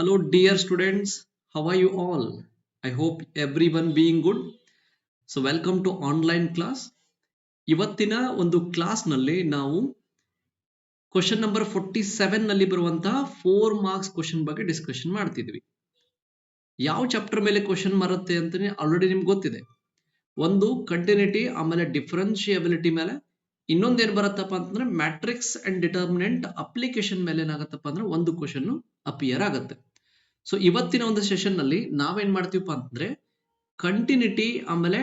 Hello dear students, how are you all? I hope everyone being good. So welcome to online class. ಇವತ್ತಿನ ಒಂದು class ನಲ್ಲಿ ನಾವು question number 47 ನಲ್ಲಿ ಬರುವಂತಹ 4 marks question ಬಗ್ಗೆ discussion ಮಾಡ್ತಿದ್ವಿ. ಯಾವ ಚಾಪ್ಟರ್ ಮೇಲೆ ಕ್ವಶನ್ ಬರುತ್ತೆ ಅಂತಾನೆ ಆಲ್ರೆಡಿ ನಿಮ್ಗೆ ಗೊತ್ತಿದೆ. ಒಂದು ಕಂಟಿನ್ಯೂಟಿ, ಆಮೇಲೆ ಡಿಫರೆನ್ಷಿಯಬಿಲಿಟಿ ಮೇಲೆ, ಇನ್ನೊಂದು ಏನ್ ಬರುತ್ತಪ್ಪ ಅಂತಂದ್ರೆ ಮ್ಯಾಟ್ರಿಕ್ಸ್ ಅಂಡ್ ಡಿಟರ್ಮಿನೆಂಟ್ ಅಪ್ಲಿಕೇಶನ್ ಮೇಲೆ ಏನಾಗತ್ತಪ್ಪ ಅಂದ್ರೆ ಒಂದು ಕ್ವಶನ್ ಅಪಿಯರ್ ಆಗುತ್ತೆ. ಸೊ ಇವತ್ತಿನ ಒಂದು ಸೆಷನ್ ನಲ್ಲಿ ನಾವೇನ್ ಮಾಡ್ತೀವಪ್ಪ ಅಂತಂದ್ರೆ ಕಂಟಿನ್ಯೂಟಿ ಆಮೇಲೆ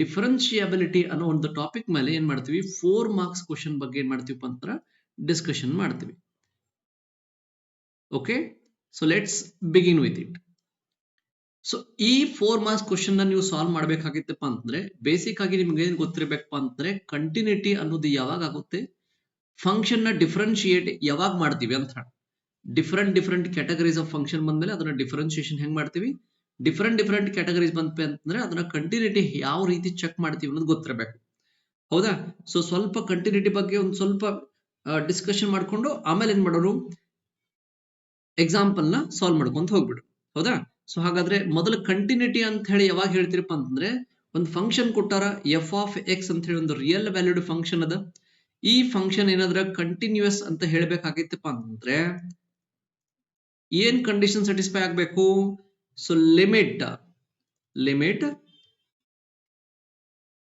ಡಿಫರೆನ್ಷಿಯಬಿಲಿಟಿ ಅನ್ನೋ ಒಂದು ಟಾಪಿಕ್ ಮೇಲೆ ಏನ್ ಮಾಡ್ತೀವಿ 4 ಮಾರ್ಕ್ಸ್ ಕ್ವಶನ್ ಬಗ್ಗೆ ಏನ್ ಮಾಡ್ತೀವಪ್ಪ ಅಂತ ಡಿಸ್ಕಷನ್ ಮಾಡ್ತೀವಿ. Okay, so let's begin with it. So ಈ 4 ಮಾರ್ಕ್ಸ್ ಕ್ವಶನ್ ನ ನೀವು ಸಾಲ್ವ್ ಮಾಡ್ಬೇಕಾಗಿತ್ತಪ್ಪ ಅಂತಂದ್ರೆ ಬೇಸಿಕ್ ಆಗಿ ನಿಮ್ಗೆ ಏನ್ ಗೊತ್ತಿರಬೇಕಪ್ಪ ಅಂತಂದ್ರೆ ಕಂಟಿನ್ಯೂಟಿ ಅನ್ನೋದು ಯಾವಾಗ ಆಗುತ್ತೆ, ಫಂಕ್ಷನ್ ನ ಡಿಫರೆನ್ಶಿಯೇಟ್ ಯಾವಾಗ ಮಾಡ್ತೀವಿ ಅಂತ. ಡಿಫರೆಂಟ್ ಕ್ಯಾಟಗರೀಸ್ ಆಫ್ ಫಂಕ್ಷನ್ ಬಂದ್ಮೇಲೆ ಅದನ್ನ ಡಿಫರೆನ್ಶಿಯೇಷನ್ ಹೆಂಗ್ ಮಾಡ್ತೀವಿ, ಡಿಫರೆಂಟ್ ಕ್ಯಾಟಗರೀಸ್ ಬಂದ್ಪೆ ಅಂತಂದ್ರೆ ಅದನ್ನ ಕಂಟಿನ್ಯೂಟಿ ಯಾವ ರೀತಿ ಚೆಕ್ ಮಾಡ್ತೀವಿ ಅನ್ನೋದು ಗೊತ್ತಿರಬೇಕು. ಹೌದಾ? ಸೊ ಸ್ವಲ್ಪ ಕಂಟಿನ್ಯೂಟಿ ಬಗ್ಗೆ ಒಂದು ಸ್ವಲ್ಪ ಡಿಸ್ಕಷನ್ ಮಾಡ್ಕೊಂಡು ಆಮೇಲೆ ಏನ್ ಮಾಡೋರು ಎಕ್ಸಾಂಪಲ್ ನ ಸಾಲ್ವ್ ಮಾಡ್ಕೊಂತ ಹೋಗ್ಬಿಡು. ಹೌದಾ? ಸೊ ಹಾಗಾದ್ರೆ ಮೊದಲು ಕಂಟಿನ್ಯೂಟಿ ಅಂತ ಹೇಳಿ ಯಾವಾಗ ಹೇಳ್ತಿರಪ್ಪ ಅಂತಂದ್ರೆ ಒಂದು ಫಂಕ್ಷನ್ ಕೊಟ್ಟಾರ ಎಫ್ ಆಫ್ ಎಕ್ಸ್ ಅಂತ ಹೇಳಿ ಒಂದು ರಿಯಲ್ ವ್ಯಾಲ್ಯೂಡ್ ಫಂಕ್ಷನ್ ಅದ. ಈ ಫಂಕ್ಷನ್ ಏನಾದ್ರ ಕಂಟಿನ್ಯೂಸ್ ಅಂತ ಹೇಳ್ಬೇಕಾಗಿತ್ತಪ್ಪ ಅಂತಂದ್ರೆ ಏನ್ ಕಂಡೀಷನ್ ಸ್ಯಾಟಿಸ್ಫೈ ಆಗ್ಬೇಕು? So limit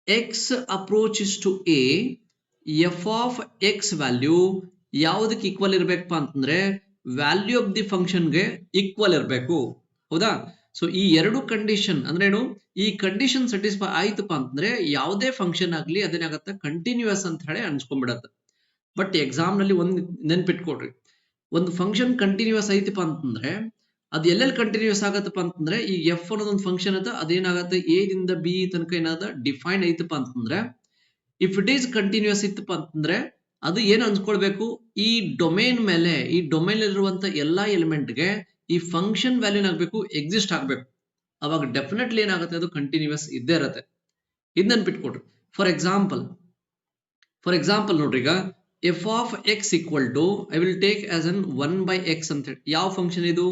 x approaches to a, f of x value ಯಾವುದಕ್ಕೆ ಈಕ್ವಲ್ ಇರ್ಬೇಕಪ್ಪ ಅಂತಂದ್ರೆ ವ್ಯಾಲ್ಯೂ ಆಫ್ ದಿ ಫಂಕ್ಷನ್ ಗೆ ಈಕ್ವಲ್ ಇರಬೇಕು. ಹೌದಾ? ಸೊ ಈ ಎರಡು ಕಂಡೀಷನ್ ಅಂದ್ರೆ ಏನು, ಈ ಕಂಡೀಷನ್ ಸ್ಯಾಟಿಸ್ಫೈ ಆಯ್ತಪ್ಪ ಅಂತಂದ್ರೆ ಯಾವುದೇ ಫಂಕ್ಷನ್ ಆಗ್ಲಿ ಅದೇನಾಗತ್ತೆ ಕಂಟಿನ್ಯೂಸ್ ಅಂತ ಹೇಳಿ ಅನ್ಸ್ಕೊಂಡ್ಬಿಡತ್ತೆ. ಬಟ್ ಎಕ್ಸಾಮ್ ನಲ್ಲಿ ಒಂದ್ ನೆನ್ಪಿಟ್ಕೊಡ್ರಿ, ಒಂದು ಫಂಕ್ಷನ್ ಕಂಟಿನ್ಯೂಸ್ ಐತಪ್ಪ ಅಂತಂದ್ರೆ ಅದು ಎಲ್ಲೆಲ್ಲಿ ಕಂಟಿನ್ಯೂಸ್ ಆಗತ್ತಪ್ಪ ಅಂತಂದ್ರೆ ಈ ಎಫ್ ಅನ್ನೋದೊಂದು ಫಂಕ್ಷನ್ ಅದ ಅದೇನಾಗತ್ತೆ ಎ ದಿಂದ ಬಿ ತನಕ ಏನಾದ ಡಿಫೈನ್ ಐತಪ್ಪ ಅಂತಂದ್ರೆ ಇಫ್ ಇಟ್ ಈಸ್ ಕಂಟಿನ್ಯೂಸ್ ಇತ್ತಪ್ಪ ಅಂತಂದ್ರೆ ಅದು ಏನ್ ಅನ್ಸ್ಕೊಳ್ಬೇಕು, ಈ ಡೊಮೇನ್ ಮೇಲೆ ಈ ಡೊಮೇನ್ ಇರುವಂತ ಎಲ್ಲಾ ಎಲಿಮೆಂಟ್ಗೆ ಈ ಫಂಕ್ಷನ್ ವ್ಯಾಲ್ಯೂ ಏನಾಗಬೇಕು ಎಕ್ಸಿಸ್ಟ್ ಆಗ್ಬೇಕು. ಅವಾಗ ಡೆಫಿನೆಟ್ಲಿ ಏನಾಗುತ್ತೆ ಅದು ಕಂಟಿನ್ಯೂಸ್ ಇದ್ದೇ ಇರತ್ತೆ. ಇದ್ ನೆನ್ಪಿಟ್ಕೊಡ್ರಿ. ಫಾರ್ ಎಕ್ಸಾಂಪಲ್ ನೋಡ್ರಿ, ಈಗ f of X equal to I will take as an 1/x ಅಂತ ಹೇಳಿ ಯಾವ ಫಂಕ್ಷನ್ ಇದು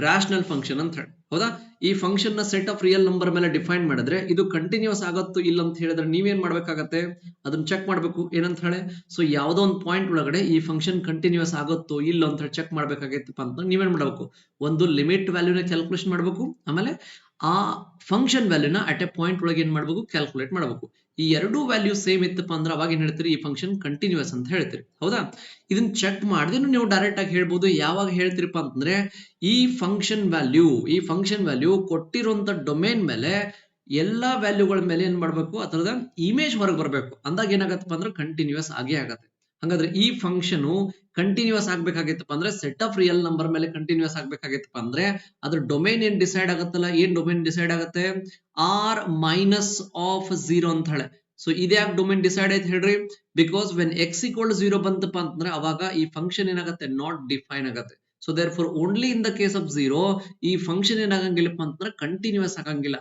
ರಾಷನಲ್ ಫಂಕ್ಷನ್ ಅಂತ ಹೇಳಿ. ಹೌದಾ? ಈ ಫಂಕ್ಷನ್ ನ ಸೆಟ್ ಆಫ್ ರಿಯಲ್ ನಂಬರ್ ಮೇಲೆ ಡಿಫೈನ್ ಮಾಡಿದ್ರೆ ಇದು ಕಂಟಿನ್ಯೂಸ್ ಆಗತ್ತೋ ಇಲ್ಲ ಅಂತ ಹೇಳಿದ್ರೆ ನೀವೇನ್ ಮಾಡ್ಬೇಕಾಗತ್ತೆ, ಅದನ್ನ ಚೆಕ್ ಮಾಡ್ಬೇಕು. ಏನಂತ ಹೇಳಿ, ಸೊ ಯಾವ್ದೋ ಒಂದು ಪಾಯಿಂಟ್ ಒಳಗಡೆ ಈ ಫಂಕ್ಷನ್ ಕಂಟಿನ್ಯೂಸ್ ಆಗತ್ತೋ ಇಲ್ಲ ಅಂತ ಹೇಳಿ ಚೆಕ್ ಮಾಡ್ಬೇಕಾಗತ್ತಪ್ಪ ಅಂತ ನೀವೇನ್ ಮಾಡ್ಬೇಕು, ಒಂದು ಲಿಮಿಟ್ ವ್ಯಾಲ್ಯೂನ ಕ್ಯಾಲ್ಕುಲೇಷನ್ ಮಾಡ್ಬೇಕು, ಆಮೇಲೆ ಆ ಫಂಕ್ಷನ್ ವ್ಯಾಲ್ಯೂನ ಅಟ್ ಎ ಪಾಯಿಂಟ್ ಒಳಗೆ ಏನ್ ಮಾಡ್ಬೇಕು ಕ್ಯಾಲ್ಕುಲೇಟ್ ಮಾಡ್ಬೇಕು. ಈ ಎರಡು ವ್ಯಾಲ್ಯೂ ಸೇಮ್ ಇತ್ತಪ್ಪ ಅಂದ್ರೆ ಅವಾಗ ಏನ್ ಹೇಳ್ತೀರಿ, ಈ ಫಂಕ್ಷನ್ ಕಂಟಿನ್ಯೂಸ್ ಅಂತ ಹೇಳ್ತೀರಿ. ಹೌದಾ? ಇದನ್ನ ಚೆಕ್ ಮಾಡಿದ್ರೆ ನೀವು ಡೈರೆಕ್ಟ್ ಆಗಿ ಹೇಳ್ಬೋದು. ಯಾವಾಗ ಹೇಳ್ತೀರಪ್ಪ ಅಂತಂದ್ರೆ ಈ ಫಂಕ್ಷನ್ ವ್ಯಾಲ್ಯೂ ಕೊಟ್ಟಿರುವಂತ ಡೊಮೇನ್ ಮೇಲೆ ಎಲ್ಲಾ ವ್ಯಾಲ್ಯೂಗಳ ಮೇಲೆ ಏನ್ ಮಾಡ್ಬೇಕು, ಅದರದ ಇಮೇಜ್ ಹೊರಗೆ ಬರ್ಬೇಕು. ಅಂದಾಗ ಏನಾಗತ್ತಪ್ಪ ಅಂದ್ರೆ ಕಂಟಿನ್ಯೂಸ್ ಆಗೇ ಆಗತ್ತೆ. ಹಾಗಾದ್ರೆ ಈ ಫಂಕ್ಷನ್ ಕಂಟಿನ್ಯೂಸ್ ಆಗ್ಬೇಕಾಗಿತ್ತಪ್ಪ ಅಂದ್ರೆ ಸೆಟ್ ಆಫ್ ರಿಯಲ್ ನಂಬರ್ ಮೇಲೆ ಕಂಟಿನ್ಯೂಸ್ ಆಗ್ಬೇಕಾಗಿತ್ತಪ್ಪ ಅಂದ್ರೆ ಅದ್ರ ಡೊಮೇನ್ ಏನ್ ಡಿಸೈಡ್ ಆಗತ್ತಲ್ಲ, ಏನ್ ಡೊಮೇನ್ ಡಿಸೈಡ್ ಆಗತ್ತೆ, ಆರ್ ಮೈನಸ್ ಆಫ್ 0 ಅಂತ ಹೇಳಿ. ಸೊ ಇದ್ಯಾಕ್ ಡೊಮೇನ್ ಡಿಸೈಡ್ ಆಯ್ತು ಹೇಳ್ರಿ, ಬಿಕಾಸ್ ವೆನ್ ಎಕ್ಸ್ ಈಕ್ವಲ್ 0 ಬಂತಪ್ಪ ಅಂತಂದ್ರೆ ಅವಾಗ ಈ ಫಂಕ್ಷನ್ ಏನಾಗತ್ತೆ ನಾಟ್ ಡಿಫೈನ್ ಆಗತ್ತೆ. So therefore only in the case of 0 ಈ ಫಂಕ್ಷನ್ ಏನಾಗಂಗಿಲ್ಲಪ್ಪ ಅಂತಂದ್ರೆ ಕಂಟಿನ್ಯೂಸ್ ಆಗಂಗಿಲ್ಲ.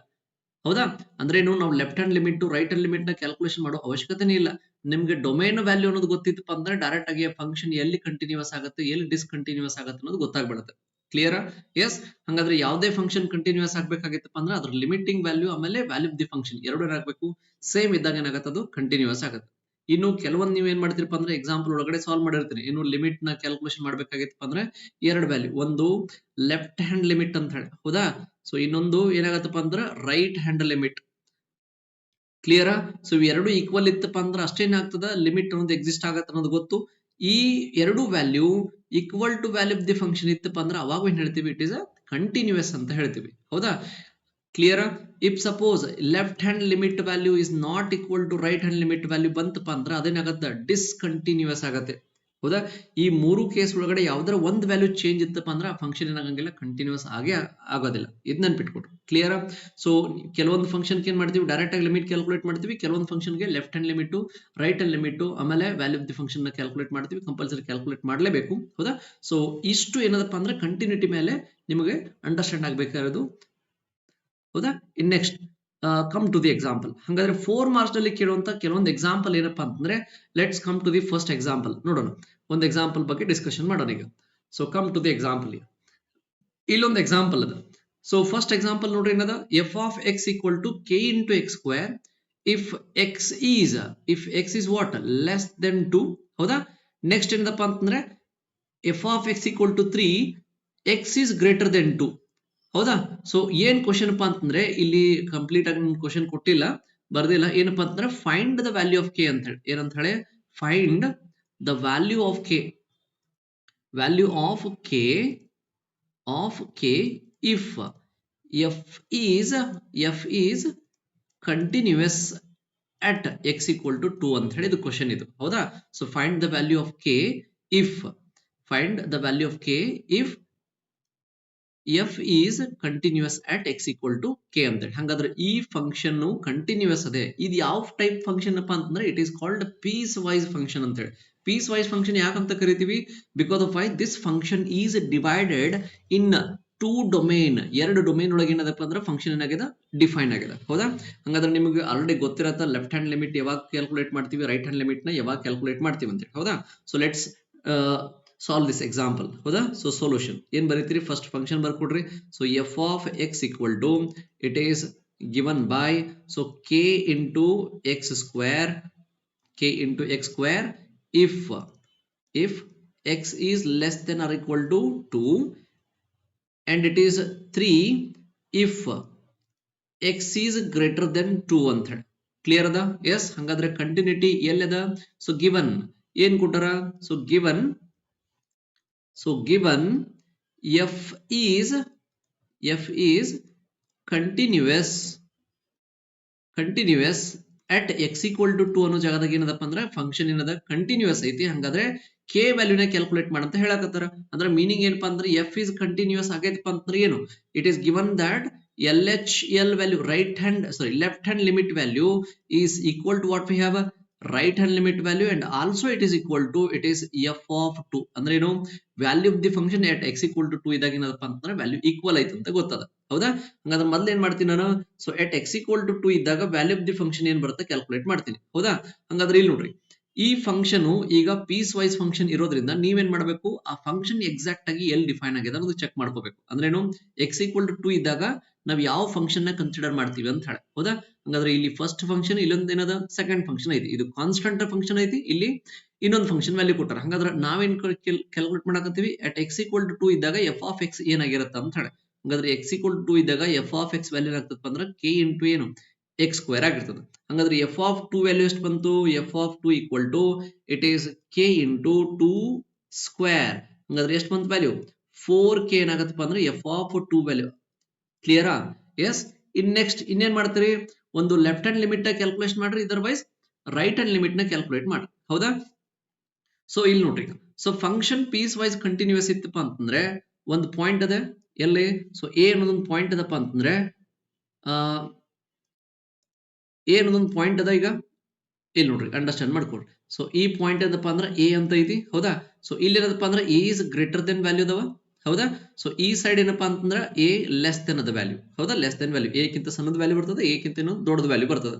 ಹೌದಾ? ಅಂದ್ರೆ ನಾವು left hand limit right hand limit ನ ಕ್ಯಾಲ್ಕುಲೇಷನ್ ಮಾಡೋ ಅವಶ್ಯಕತೆನೇ ಇಲ್ಲ. ನಿಮ್ಗೆ ಡೊಮೇನ್ ವ್ಯಾಲ್ಯೂ ಅನ್ನೋದು ಗೊತ್ತಿತ್ತಪ್ಪ ಅಂದ್ರೆ ಡೈರೆಕ್ಟ್ ಆಗಿ ಫಂಕ್ಷನ್ ಎಲ್ಲಿ ಕಂಟಿನ್ಯೂಸ್ ಆಗುತ್ತೆ ಎಲ್ಲಿ ಡಿಸ್ಕಂಟಿನ್ಯೂಸ್ ಆಗುತ್ತೆ ಅನ್ನೋದು ಗೊತ್ತಾಗ್ಬಿಡುತ್ತೆ. ಕ್ಲಿಯರ್? ಎಸ್. ಹಾಗಾದ್ರೆ ಯಾವುದೇ ಫಂಕ್ಷನ್ ಕಂಟಿನ್ಯೂಸ್ ಆಗ್ಬೇಕಾಗಿತ್ತಪ್ಪ ಅಂದ್ರೆ ಅದ್ರ ಲಿಮಿಟಿಂಗ್ ವ್ಯಾಲ್ಯೂ ಆಮೇಲೆ ವ್ಯಾಲ್ಯೂ ಆಫ್ ದಿ ಫಂಕ್ಷನ್ ಎರಡು ಏನಾಗಬೇಕು ಸೇಮ್ ಇದ್ದಾಗ ಏನಾಗುತ್ತೆ ಅದು ಕಂಟಿನ್ಯೂಸ್ ಆಗುತ್ತೆ. ಇನ್ನು ಕೆಲವೊಂದು ನೀವು ಏನ್ ಮಾಡ್ತೀರಪ್ಪ ಅಂದ್ರೆ ಎಕ್ಸಾಂಪಲ್ ಒಳಗಡೆ ಸಾಲ್ವ್ ಮಾಡಿರ್ತೀನಿ. ಇನ್ನು ಲಿಮಿಟ್ ನ ಕ್ಯಾಲ್ಕುಲೇಷನ್ ಮಾಡ್ಬೇಕಾಗಿತ್ತಪ್ಪ ಅಂದ್ರೆ ಎರಡು ವ್ಯಾಲ್ಯೂ, ಒಂದು ಲೆಫ್ಟ್ ಹ್ಯಾಂಡ್ ಲಿಮಿಟ್ ಅಂತ ಹೇಳಿ. ಹೌದಾ? ಸೊ ಇನ್ನೊಂದು ಏನಾಗತ್ತಪ್ಪ ಅಂದ್ರೆ right hand limit. Clear? So ಎರಡು ಈಕ್ವಲ್ ಇತ್ತಪ್ಪ ಅಂದ್ರೆ ಅಷ್ಟೇನಾಗ್ತದ ಲಿಮಿಟ್ ಅನ್ನೋದು ಎಕ್ಸಿಸ್ಟ್ ಆಗತ್ತೆ ಅನ್ನೋದು ಗೊತ್ತು. ಈ ಎರಡು value equal to value of the function ಇತ್ತಪ್ಪ ಅಂದ್ರೆ ಅವಾಗ ಏನ್ ಹೇಳ್ತೀವಿ, ಇಟ್ ಇಸ್ ಅ ಕಂಟಿನ್ಯೂಸ್ ಅಂತ ಹೇಳ್ತೀವಿ. ಹೌದಾ? Clear? If suppose left hand limit value is not equal to right hand limit value ಬಂತಪ್ಪ ಅಂದ್ರೆ ಅದೇನಾಗತ್ತೆ ಡಿಸ್ಕಂಟಿನ್ಯೂಸ್ ಆಗತ್ತೆ. ಹೌದಾ? ಈ ಮೂರು ಕೇಸ್ ಒಳಗಡೆ ಯಾವ್ದಾರ ಒಂದ್ ವ್ಯಾಲ್ಯೂ ಚೇಂಜ್ ಇತ್ತಪ್ಪ ಅಂದ್ರೆ ಆ ಫಂಕ್ಷನ್ ಏನಾಗಂಗಿಲ್ಲ ಕಂಟಿನ್ಯೂಸ್ ಆಗೇ ಆಗೋದಿಲ್ಲ. ಇದ್ ನೆನ್ಪಿಟ್ಕೊಡ್ರಿ. ಕ್ಲಿಯರ್? ಸೊ ಕೆಲವೊಂದು ಫಂಕ್ಷನ್ ಏನ್ ಮಾಡ್ತೀವಿ ಡೈರೆಕ್ಟ್ ಆಗಿ ಲಿಮಿಟ್ ಕ್ಯಾಲ್ಕುಲೇಟ್ ಮಾಡ್ತೀವಿ, ಕೆಲವೊಂದು ಫಂಕ್ಷನ್ ಗೆ left hand limit right hand limit ಆಮೇಲೆ ವ್ಯಾಲ್ಯೂ ಆಫ್ ದಿ ಫಂಕ್ಷನ್ ನ ಕ್ಯಾಲ್ಕುಲೇಟ್ ಮಾಡ್ತೀವಿ. ಕಂಪಲ್ಸರಿ ಕ್ಯಾಲ್ಕುಲೇಟ್ ಮಾಡಲೇಬೇಕು. ಹೌದಾ? ಸೊ ಇಷ್ಟು ಏನದಪ್ಪ ಅಂದ್ರೆ ಕಂಟಿನ್ಯೂಟಿ ಮೇಲೆ ನಿಮಗೆ ಅಂಡರ್ಸ್ಟ್ಯಾಂಡ್ ಆಗ್ಬೇಕಾಗಿರೋದು. ಹೌದಾ? In next come to the example. ಹಾಗಾದ್ರೆ 4 ಮಾರ್ಕ್ಸ್ ನಲ್ಲಿ ಕೇಳುವಂತ ಕೆಲವೊಂದು ಎಕ್ಸಾಂಪಲ್ ಏನಪ್ಪಾ ಅಂತಂದ್ರೆ let's come to the first example. ನೋಡೋಣ, ಒಂದು ಎಕ್ಸಾಂಪಲ್ ಬಗ್ಗೆ ಡಿಸ್ಕಷನ್ ಮಾಡೋಣ ಈಗ. So come to the example. ಇಲ್ಲೊಂದು ಎಕ್ಸಾಂಪಲ್ ಅದ. ಸೊ ಫಸ್ಟ್ ಎಕ್ಸಾಂಪಲ್ ನೋಡ್ರಿ ಏನದ, f of X equal to k into X square if x is what less than 2. ಹೌದಾ? ನೆಕ್ಸ್ಟ್ ಏನದಪ್ಪ ಅಂತಂದ್ರೆ f of X equal to 3 X is greater than 2. ಹೌದಾ? So ಏನ್ question ಅಪ್ಪ ಅಂತಂದ್ರೆ ಇಲ್ಲಿ ಕಂಪ್ಲೀಟ್ ಆಗಿ ಕ್ವಶನ್ ಕೊಟ್ಟಿಲ್ಲ, ಬರ್ದಿಲ್ಲ. ಏನಪ್ಪಾ ಅಂತಂದ್ರೆ find the value of K ಅಂತ ಹೇಳಿ, ಏನಂತ ಹೇಳಿ find the value of K, value of K if f is continuous at x equal to 2 ಅಂತ ಹೇಳಿ ಇದು ಕ್ವಶನ್ ಇದು. ಹೌದಾ? So find the value of K if f is continuous at x equal to k ಅಂತ ಹೇಳಿ. ಹಾಗಾದ್ರೆ ಈ function continuous ಅದೇ. ಇದು ಯಾವ ಟೈಪ್ ಫಂಕ್ಷನ್ ಅಪ್ಪ ಅಂತಂದ್ರೆ it is called piecewise function ಅಂತ ಹೇಳಿ. ಪೀಸ್ ವೈಸ್ ಫಂಕ್ಷನ್ ಯಾಕಂತ ಕರಿತೀವಿ? Because of why this function is divided in 2 domain. 2 domain ಒಳಗೆ ಏನದಪ್ಪ ಅಂದ್ರೆ ಫಂಕ್ಷನ್ ಏನಾಗಿದೆ, ಡಿಫೈನ್ ಆಗಿದೆ. ಹೌದಾ? ಹಾಗಾದ್ರೆ ನಿಮಗೆ ಆಲ್ರೆಡಿ ಗೊತ್ತಿರತ್ತ ಲೆಫ್ಟ್ ಹ್ಯಾಂಡ್ ಲಿಮಿಟ್ ಯಾವಾಗ ಕ್ಯಾಲ್ಕುಲೇಟ್ ಮಾಡ್ತೀವಿ, ರೈಟ್ ಹ್ಯಾಂಡ್ ಲಿಮಿಟ್ ನ ಯಾವಾಗ ಕ್ಯಾಲ್ಕುಲೇಟ್ ಮಾಡ್ತೀವಿ ಅಂತ ಹೇಳಿ. ಹೌದಾ? So let's solve this example. ಹೌದಾ? ಸೊ ಸೊಲ್ಯೂಷನ್ ಏನ್ ಬರೀತೀರಿ, ಫಸ್ಟ್ ಫಂಕ್ಷನ್ ಬರ್ಕೊಡ್ರಿ. So F of X equal to it is given by so K into X square if x is less than or equal to 2 and it is 3 if x is greater than 2 ಅಂತ ಹೇಳಿ. Clear ಅದ? S. ಹಂಗಾದ್ರೆ continuity ಎಲ್ಲದ? So given ಏನ್ ಕೊಟ್ಟಾರ? So given f is continuous at x equal to 2 ಅನ್ನೋ ಜಾಗದಾಗ ಏನದಪ್ಪ ಅಂದ್ರೆ ಫಂಕ್ಷನ್ ಏನದ, ಕಂಟಿನ್ಯೂಸ್ ಐತಿ. ಹಂಗಾದ್ರೆ ಕೆ ವ್ಯಾಲ್ಯೂನ ಕ್ಯಾಲ್ಕುಲೇಟ್ ಮಾಡಂತ ಹೇಳಕತ್ತಾರ. ಅಂದ್ರೆ ಮೀನಿಂಗ್ ಏನಪ್ಪಾ ಅಂದ್ರೆ ಎಫ್ ಇಸ್ ಕಂಟಿನ್ಯೂಸ್ ಆಗೈತಪ್ಪ ಅಂದ್ರೆ ಏನು, it is given that LHL value left hand limit value is equal to what we have, right hand limit value, and also it is equal to it is f of 2 ಅಂದ್ರೆ ಏನು, value of the function at x equal to 2 ಇದ್ದಾಗ ಏನದಪ್ಪ ಅಂತಂದ್ರೆ value equal ಐತೆ ಅಂತ ಗೊತ್ತದ. ಹೌದಾ? ಹಂಗಾದ್ರೆ ಮೊದಲು ಏನ್ ಮಾಡ್ತೀನಿ ನಾನು, so at x equal to 2 ಇದ್ದಾಗ ವ್ಯಾಲ್ಯೂ ಆಫ್ ದಿ ಫಂಕ್ಷನ್ ಏನ್ ಬರುತ್ತೆ ಕ್ಯಾಲ್ಕುಲೇಟ್ ಮಾಡ್ತೀನಿ. ಹೌದಾ? ಹಂಗಾದ್ರೆ ಇಲ್ಲಿ ನೋಡ್ರಿ, ಈ ಫಂಕ್ಷನ್ ಈಗ ಪೀಸ್ ವೈಸ್ ಫಂಕ್ಷನ್ ಇರೋದ್ರಿಂದ ನೀವೇನ್ ಮಾಡಬೇಕು, ಆ ಫಂಕ್ಷನ್ ಎಕ್ಸಾಕ್ಟ್ ಆಗಿ ಎಲ್ಲಿ ಡಿಫೈನ್ ಆಗಿದೆ ಅನ್ನೋದು ಚೆಕ್ ಮಾಡ್ಕೋಬೇಕು. ಅಂದ್ರೆ ಏನು, x equal to 2 ಇದ್ದಾಗ ನಾವ್ ಯಾವ ಫಂಕ್ಷನ್ ನ ಕನ್ಸಿಡರ್ ಮಾಡ್ತೀವಿ ಅಂತ ಹೇಳಿ. ಹೌದಾ? ಹಂಗಾದ್ರೆ ಇಲ್ಲಿ ಫಸ್ಟ್ ಫಂಕ್ಷನ್, ಇಲ್ಲೊಂದು ಏನದ ಸೆಕೆಂಡ್ ಫಂಕ್ಷನ್ ಐತಿ, ಇದು ಕಾನ್ಸ್ಟಂಟ್ ಫಂಕ್ಷನ್ ಐತಿ, ಇಲ್ಲಿ ಇನ್ನೊಂದು ಫಂಕ್ಷನ್ ವ್ಯಾಲ್ಯೂ ಕೊಟ್ಟಾರ. ಹಾಗಾದ್ರೆ ನಾವೇನ್ calculate ಮಾಡಕತ್ತೀವಿ, at x equal to 2 ಇದ್ದಾಗ f of x ಏನಾಗಿರುತ್ತೆ ಅಂತ ಹೇಳಿ. ಹಾಗಾದ್ರೆ x equal to 2 ಇದ್ದಾಗ f of x ವ್ಯಾಲ್ಯೂ ಏನಾಗ್ತದಪ್ಪ ಅಂದ್ರೆ k ಇಂಟು ಏನು, x ಸ್ಕ್ವೇರ್ ಆಗಿರ್ತದೆ. ಹಾಗಾದ್ರೆ f of 2 ವ್ಯಾಲ್ಯೂ ಎಷ್ಟು ಬಂತು, f of 2 equal to it is k into 2 square. ಹಾಗಾದ್ರೆ ಎಷ್ಟು ಬಂತು ವ್ಯಾಲ್ಯೂ, 4k ಏನಾಗತ್ತಪ್ಪ ಅಂದ್ರೆ f of 2 ವ್ಯಾಲ್ಯೂ. ಕ್ಲಿಯರಾ? ಎಸ್. ನೆಕ್ಸ್ಟ್ ಇನ್ನೇನ್ ಮಾಡ್ತೀರಿ, ಒಂದು ಲೆಫ್ಟ್ ಹ್ಯಾಂಡ್ ಲಿಮಿಟ್ ನ ಕ್ಯಾಲ್ಕುಲೇಟ್ ಮಾಡ್ರಿ, ಇದರ್ವೈಸ್ ರೈಟ್ ಹ್ಯಾಂಡ್ ಲಿಮಿಟ್ ನ ಕ್ಯಾಲ್ಕುಲೇಟ್ ಮಾಡ್ರಿ. ಹೌದಾ? ಸೊ ಇಲ್ಲಿ ನೋಡ್ರಿ, so function piecewise continuous ಇತ್ತಪ್ಪ ಅಂತಂದ್ರೆ ಒಂದು ಪಾಯಿಂಟ್ ಅದ ಎಲ್ಲಿ, ಸೊ ಎ ಅನ್ನೋದೊಂದು ಪಾಯಿಂಟ್ ಅದಪ್ಪ ಅಂತಂದ್ರೆ ಎ ಅನ್ನೋದೊಂದು ಪಾಯಿಂಟ್ ಅದ. ಈಗ ಇಲ್ಲಿ ನೋಡ್ರಿ, ಅಂಡರ್ಸ್ಟ್ಯಾಂಡ್ ಮಾಡ್ಕೊಡ್ರಿ. ಸೊ ಈ ಪಾಯಿಂಟ್ ಏನಪ್ಪ ಅಂದ್ರೆ ಎ ಅಂತ ಐತಿ. ಹೌದಾ? ಸೊ ಇಲ್ಲಿ ಏನದಪ್ಪ ಅಂದ್ರೆ A is greater than value ಅದಾವ. ಹೌದಾ? ಸೊ ಈ ಸೈಡ್ ಏನಪ್ಪಾ ಅಂತಂದ್ರೆ ಎ ಲೆಸ್ ದೆನ್ ಅದ ವ್ಯಾಲ್ಯೂ. ಹೌದಾ? ಲೆಸ್ ದೆನ್ ವ್ಯಾಲ್ಯೂ, ಎ ಕಿಂತ ಸಣ್ಣದ ವ್ಯಾಲ್ಯೂ ಬರ್ತದೆ, ಎ ಕಿಂತ ದೊಡ್ಡದ ವ್ಯಾಲ್ಯೂ ಬರ್ತದೆ.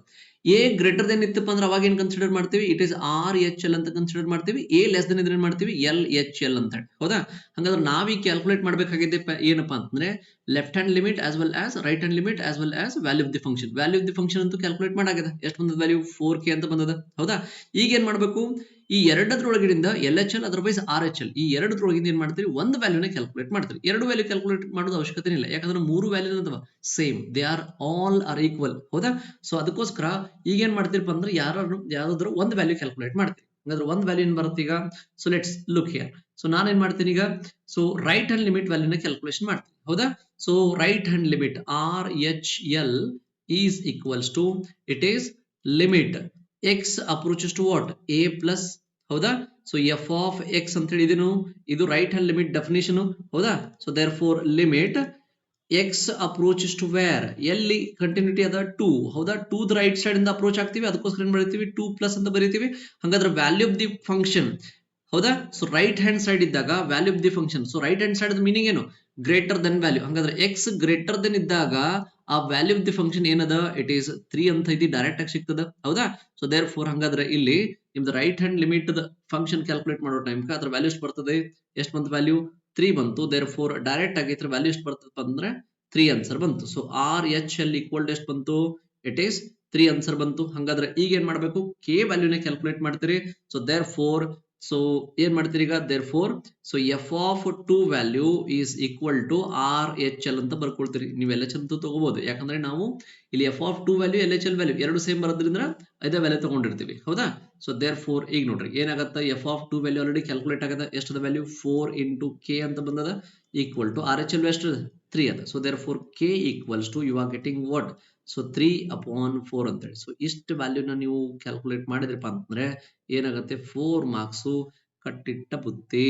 ಎ ಗ್ರೇಟರ್ ದೆನ್ ಇತ್ತಪ್ಪ ಅಂದ್ರೆ ಅವಾಗ ಏನ್ ಕನ್ಸಿಡರ್ ಮಾಡ್ತೀವಿ, ಇಟ್ ಇಸ್ RHL ಅಂತ ಕನ್ಸಿಡರ್ ಮಾಡ್ತೀವಿ. ಎ ಲೆಸ್ ದೆನ್ ಇದ್ರೆ ಏನ್ ಮಾಡ್ತೀವಿ, LHL ಅಂತ ಹೇಳಿ. ಹೌದಾ? ಹಾಗಾದ್ರೆ ನಾವೀಗ ಕ್ಯಾಲ್ಕುಲೇಟ್ ಮಾಡ್ಬೇಕಾಗಿದೆ ಏನಪ್ಪಾ ಅಂತಂದ್ರೆ left hand limit as well as right hand limit as well as value of the function. Value of the function ಅಂತೂ ಕ್ಯಾಲ್ಕುಲೇಟ್ ಮಾಡಾಗಿದೆ. ಎಷ್ಟು ಬಂದದ ವ್ಯಾಲ್ಯೂ, 4k ಅಂತ ಬಂದದ. ಹೌದಾ? ಈಗ ಏನ್ ಮಾಡ್ಬೇಕು, ಈ ಎರಡದ್ರೊಳಗಿಂದ LHL ಅದರ್ವೈಸ್ RHL ಈ ಎರಡದ್ರೊಳಗಿಂದ ಏನ್ ಮಾಡ್ತೀರಿ, ಒಂದು ವ್ಯಾಲ್ಯೂನ ಕ್ಯಾಲ್ಕುಲೇಟ್ ಮಾಡ್ತೀರಿ. ಎರಡು ವ್ಯಾಲ್ಯೂ ಕ್ಯಾಲ್ಕುಲೇಟ್ ಮಾಡೋದು ಅವಶ್ಯಕತೆ ಇಲ್ಲ, ಯಾಕಂದ್ರೆ ಮೂರು ವ್ಯಾಲ್ಯೂ ಅದಾವ same, they are all are equal. ಹೌದಾ? ಸೊ ಅದಕ್ಕೋಸ್ಕರ ಈಗ ಏನ್ ಮಾಡ್ತೀರಪ್ಪ ಅಂದ್ರೆ ಯಾರಾದ್ರೂ ಒಂದು ವ್ಯಾಲ್ಯೂ ಕ್ಯಾಲ್ಕುಲೇಟ್ ಮಾಡ್ತೀರಿ. ಹಾಗಾದ್ರೆ ಒಂದು ವ್ಯಾಲ್ಯೂ ಏನ್ ಬರುತ್ತೆ ಈಗ, so let's look here. So ನಾನು ಏನ್ ಮಾಡ್ತೀನಿ ಈಗ, ಸೊ ರೈಟ್ ಹ್ಯಾಂಡ್ ಲಿಮಿಟ್ ವ್ಯಾಲ್ಯೂನ ಕ್ಯಾಲ್ಕುಲೇಷನ್ ಮಾಡ್ತೀನಿ. ಹೌದಾ? So right hand limit RHL is equals to it is limit x approaches to what, a plus. ಹೌದಾ? ಸೊ f of x ಅಂತ ಹೇಳಿದೀನು, ಇದು ರೈಟ್ ಹ್ಯಾಂಡ್ ಲಿಮಿಟ್ ಡೆಫಿನಿಷನ್. ಹೌದಾ? So therefore limit x approaches to where, ಎಲ್ಲಿ continuity ಅದ 2. ಹೌದಾ? 2 ದ right side ಇಂದ ಅಪ್ರೋಚ್ ಆಗ್ತೀವಿ, ಅದಕ್ಕೋಸ್ಕರ ಏನ್ ಬರೀತೀವಿ 2 ಪ್ಲಸ್ ಅಂತ ಬರೀತೀವಿ. ಹಾಗಾದ್ರೆ ವ್ಯಾಲ್ಯೂ ಆಫ್ ದಿ ಫಂಕ್ಷನ್, ಹೌದಾ? ಸೊ ರೈಟ್ ಹ್ಯಾಂಡ್ ಸೈಡ್ ಇದ್ದಾಗ value of the function, so right hand side meaning ಏನು, ಗ್ರೇಟರ್ ದೆನ್ ವ್ಯಾಲ್ಯೂ. ಹಾಗಾದ್ರೆ x ಗ್ರೇಟರ್ ದೆನ್ ಇದ್ದಾಗ ಆ ವ್ಯಾಲ್ಯೂ ಆಫ್ ದಿ ಫಂಕ್ಷನ್ ಏನದ, ಇಟ್ ಈಸ್ 3 ಅಂತ ಐತಿ, ಡೈರೆಕ್ಟ್ ಆಗಿ ಸಿಗ್ತದ. ಹೌದಾ? ಸೊ ದೇರ್ ಫೋರ್ ಹಾಗಾದ್ರೆ ಇಲ್ಲಿ ನಿಮ್ದು right hand limit function calculate ಮಾಡೋ ಟೈಮ್ ಅದ್ರ ವ್ಯಾಲ್ಯೂ ಎಷ್ಟು ಬರ್ತದೆ, ಎಷ್ಟು ಬಂತ ವ್ಯಾಲ್ಯೂ, 3 ಬಂತು. ದೇರ್ ಫೋರ್ ಡೈರೆಕ್ಟ್ ಆಗಿ ಇದ್ರ ವ್ಯಾಲ್ಯೂ ಎಷ್ಟು ಬರ್ತದಪ್ಪ ಅಂದ್ರೆ 3 ಆನ್ಸರ್ ಬಂತು. So R H L equal to ಎಷ್ಟು ಬಂತು? ಇಟ್ ಈಸ್ 3 ಆನ್ಸರ್ ಬಂತು. ಹಂಗಾದ್ರೆ ಈಗ ಏನ್ ಮಾಡ್ಬೇಕು? ಕೆ ವ್ಯಾಲ್ಯೂನ ಕ್ಯಾಲ್ಕುಲೇಟ್ ಮಾಡ್ತೀರಿ. ಸೊ ದೇರ್ ಫೋರ್ ಸೊ ಏನ್ ಮಾಡ್ತೀರಿ ಈಗ? Therefore so F of 2 value is equal to R H L ಅಂತ ಬರ್ಕೊಳ್ತೀರಿ. ನೀವು ಎಲ್ ಎಚ್ ಅಂತ ತಗೋಬಹುದು, ಯಾಕಂದ್ರೆ ನಾವು ಇಲ್ಲಿ F of 2 value L H L value ಎರಡು ಸೇಮ್ ಬರೋದ್ರಿಂದ ಅದೇ ವ್ಯಾಲ್ಯೂ ತಗೊಂಡಿರ್ತೀವಿ. ಹೌದಾ? ಸೊ ದೇರ್ ಫೋರ್ ಈಗ ನೋಡ್ರಿ ಏನಾಗತ್ತ? F of 2 value already calculate ಆಗದ. ಎಷ್ಟದ ವ್ಯಾಲ್ಯೂ? 4 ಇಂಟು ಕೆ ಅಂತ ಬಂದದ equal to R H L ಎಷ್ಟು? 3 ಅದ. So therefore k equals to you are getting what? So 3/4 ಅಂತೇಳಿ. ಸೊ ಇಷ್ಟು ವ್ಯಾಲ್ಯೂನ ನೀವು ಕ್ಯಾಲ್ಕುಲೇಟ್ ಮಾಡಿದ್ರಪ್ಪ ಅಂತಂದ್ರೆ ಏನಾಗುತ್ತೆ? 4 ಮಾರ್ಕ್ಸು ಕಟ್ಟಿಟ್ಟ ಬುತ್ತಿ.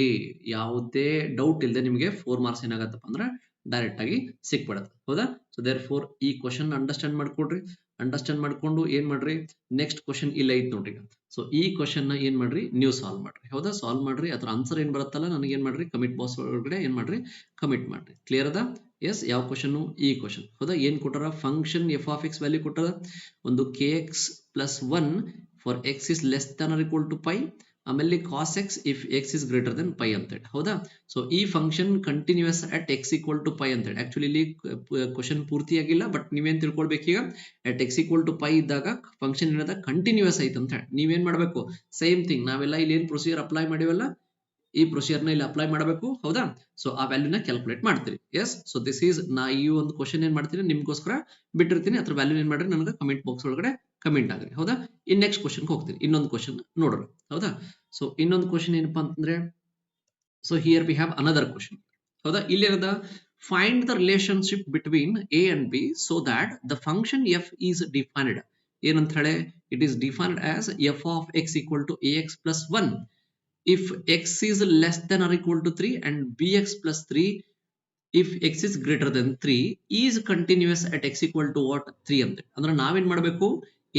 ಯಾವುದೇ ಡೌಟ್ ಇಲ್ಲದೆ ನಿಮಗೆ 4 ಮಾರ್ಕ್ಸ್ ಏನಾಗತ್ತಪ್ಪ ಅಂದ್ರೆ ಡೈರೆಕ್ಟ್ ಆಗಿ ಸಿಕ್ಬಿಡತ್ತೆ. ಹೌದಾ? ಸೊ ದೇರ್ ಫೋರ್ ಈ ಕ್ವಶನ್ ಅಂಡರ್ಸ್ಟ್ಯಾಂಡ್ ಮಾಡ್ಕೊಡ್ರಿ. ಅಂಡರ್ಸ್ಟ್ಯಾಂಡ್ ಮಾಡ್ಕೊಂಡು ಏನ್ ಮಾಡ್ರಿ? ನೆಕ್ಸ್ಟ್ ಕ್ವಶನ್ ಇಲ್ಲ ಐತ್ ನೋಡ್ರಿ. ಸೊ ಈ ಕ್ವಶನ್ ನ ಏನ್ ಮಾಡ್ರಿ? ನೀವು ಸಾಲ್ವ್ ಮಾಡ್ರಿ. ಹೌದಾ? ಸಾಲ್ವ್ ಮಾಡ್ರಿ. ಅದ್ರ ಆನ್ಸರ್ ಏನ್ ಬರುತ್ತಲ್ಲ ನನಗೆ ಏನ್ ಮಾಡ್ರಿ? ಕಮಿಟ್ ಬಾಕ್ಸ್ ಒಳಗಡೆ ಏನ್ ಮಾಡ್ರಿ? ಕಮಿಟ್ ಮಾಡ್ರಿ. ಕ್ಲಿಯರ್ ಅದ? ಎಸ್. ಯಾವ ಕ್ವಶನ್? ಈ ಕ್ವಶನ್. ಹೌದಾ? ಏನ್ ಕೊಟ್ಟಾರ? Function F of X value ಕೊಟ್ಟಾರ. ಒಂದು K X plus 1 for X is less than or equal to pi. ಆಮೇಲೆ cos X if X is greater than pi ಅಂತ ಹೇಳಿ. ಹೌದಾ? ಸೊ ಈ function continuous at X equal to pi ಅಂತ ಹೇಳಿ. Actually ಇಲ್ಲಿ ಕ್ವಶನ್ ಪೂರ್ತಿಯಾಗಿಲ್ಲ, ಬಟ್ ನೀವೇನ್ ತಿಳ್ಕೊಳ್ಬೇಕೀಗ? At X equal to pi ಇದ್ದಾಗ ಫಂಕ್ಷನ್ ಏನದ? ಕಂಟಿನ್ಯೂಸ್ ಐತೆ ಅಂತ ಹೇಳಿ. ನೀವೇನ್ ಮಾಡ್ಬೇಕು? ಸೇಮ್ ಥಿಂಗ್ ನಾವೆಲ್ಲ ಇಲ್ಲಿ ಏನ್ ಪ್ರೊಸೀಜರ್ ಅಪ್ಲೈ ಮಾಡಿವಲ್ಲ ಈ ಪ್ರೊಸೀಜರ್ ನ ಇಲ್ಲಿ ಅಪ್ಲೈ ಮಾಡಬೇಕು. ಹೌದಾ? ಸೊ ಆ ವ್ಯಾಲ್ಯೂನ ಕ್ಯಾಲ್ಕುಲೇಟ್ ಮಾಡ್ತೀರಿ. ಎಸ್. ಸೊ ದಿಸ್ ಈಸ್ ನಾ ಈ ಒಂದು ಕ್ವಶನ್ ಏನ್ ಮಾಡ್ತೀನಿ ನಿಮ್ಗೋಸ್ಕರ ಬಿಟ್ಟಿರ್ತೀನಿ. ಅದ್ರ ವ್ಯಾಲ್ಯೂ ಏನ್ ಮಾಡ್ರಿ ನನಗೆ ಕಮೆಂಟ್ ಬಾಕ್ಸ್ ಒಳಗಡೆ ಕಮೆಂಟ್ ಆಗ್ರಿ. ಹೌದಾ? ಇನ್ ನೆಕ್ಸ್ಟ್ ಕ್ವಶನ್ ಹೋಗ್ತೀನಿ. ಇನ್ನೊಂದು ಕ್ವಶನ್ ನೋಡ್ರಿ. ಹೌದಾ? ಸೊ ಇನ್ನೊಂದು ಕ್ವಶನ್ ಏನಪ್ಪಾ ಅಂತಂದ್ರೆ so here we have another question. ಹೌದಾ? ಇಲ್ಲಿ ಏನದ? Find the relationship between A and b so that the function f is defined. ಏನಂತ ಹೇಳಿ? It is defined as f of X equal to a x plus 1 if x is less than or equal to 3 and bx plus 3 if x is greater than 3 is continuous at x equal to what? 3 ಅಂತ. ಅಂದ್ರೆ ನಾವೇನ್ ಮಾಡಬೇಕು?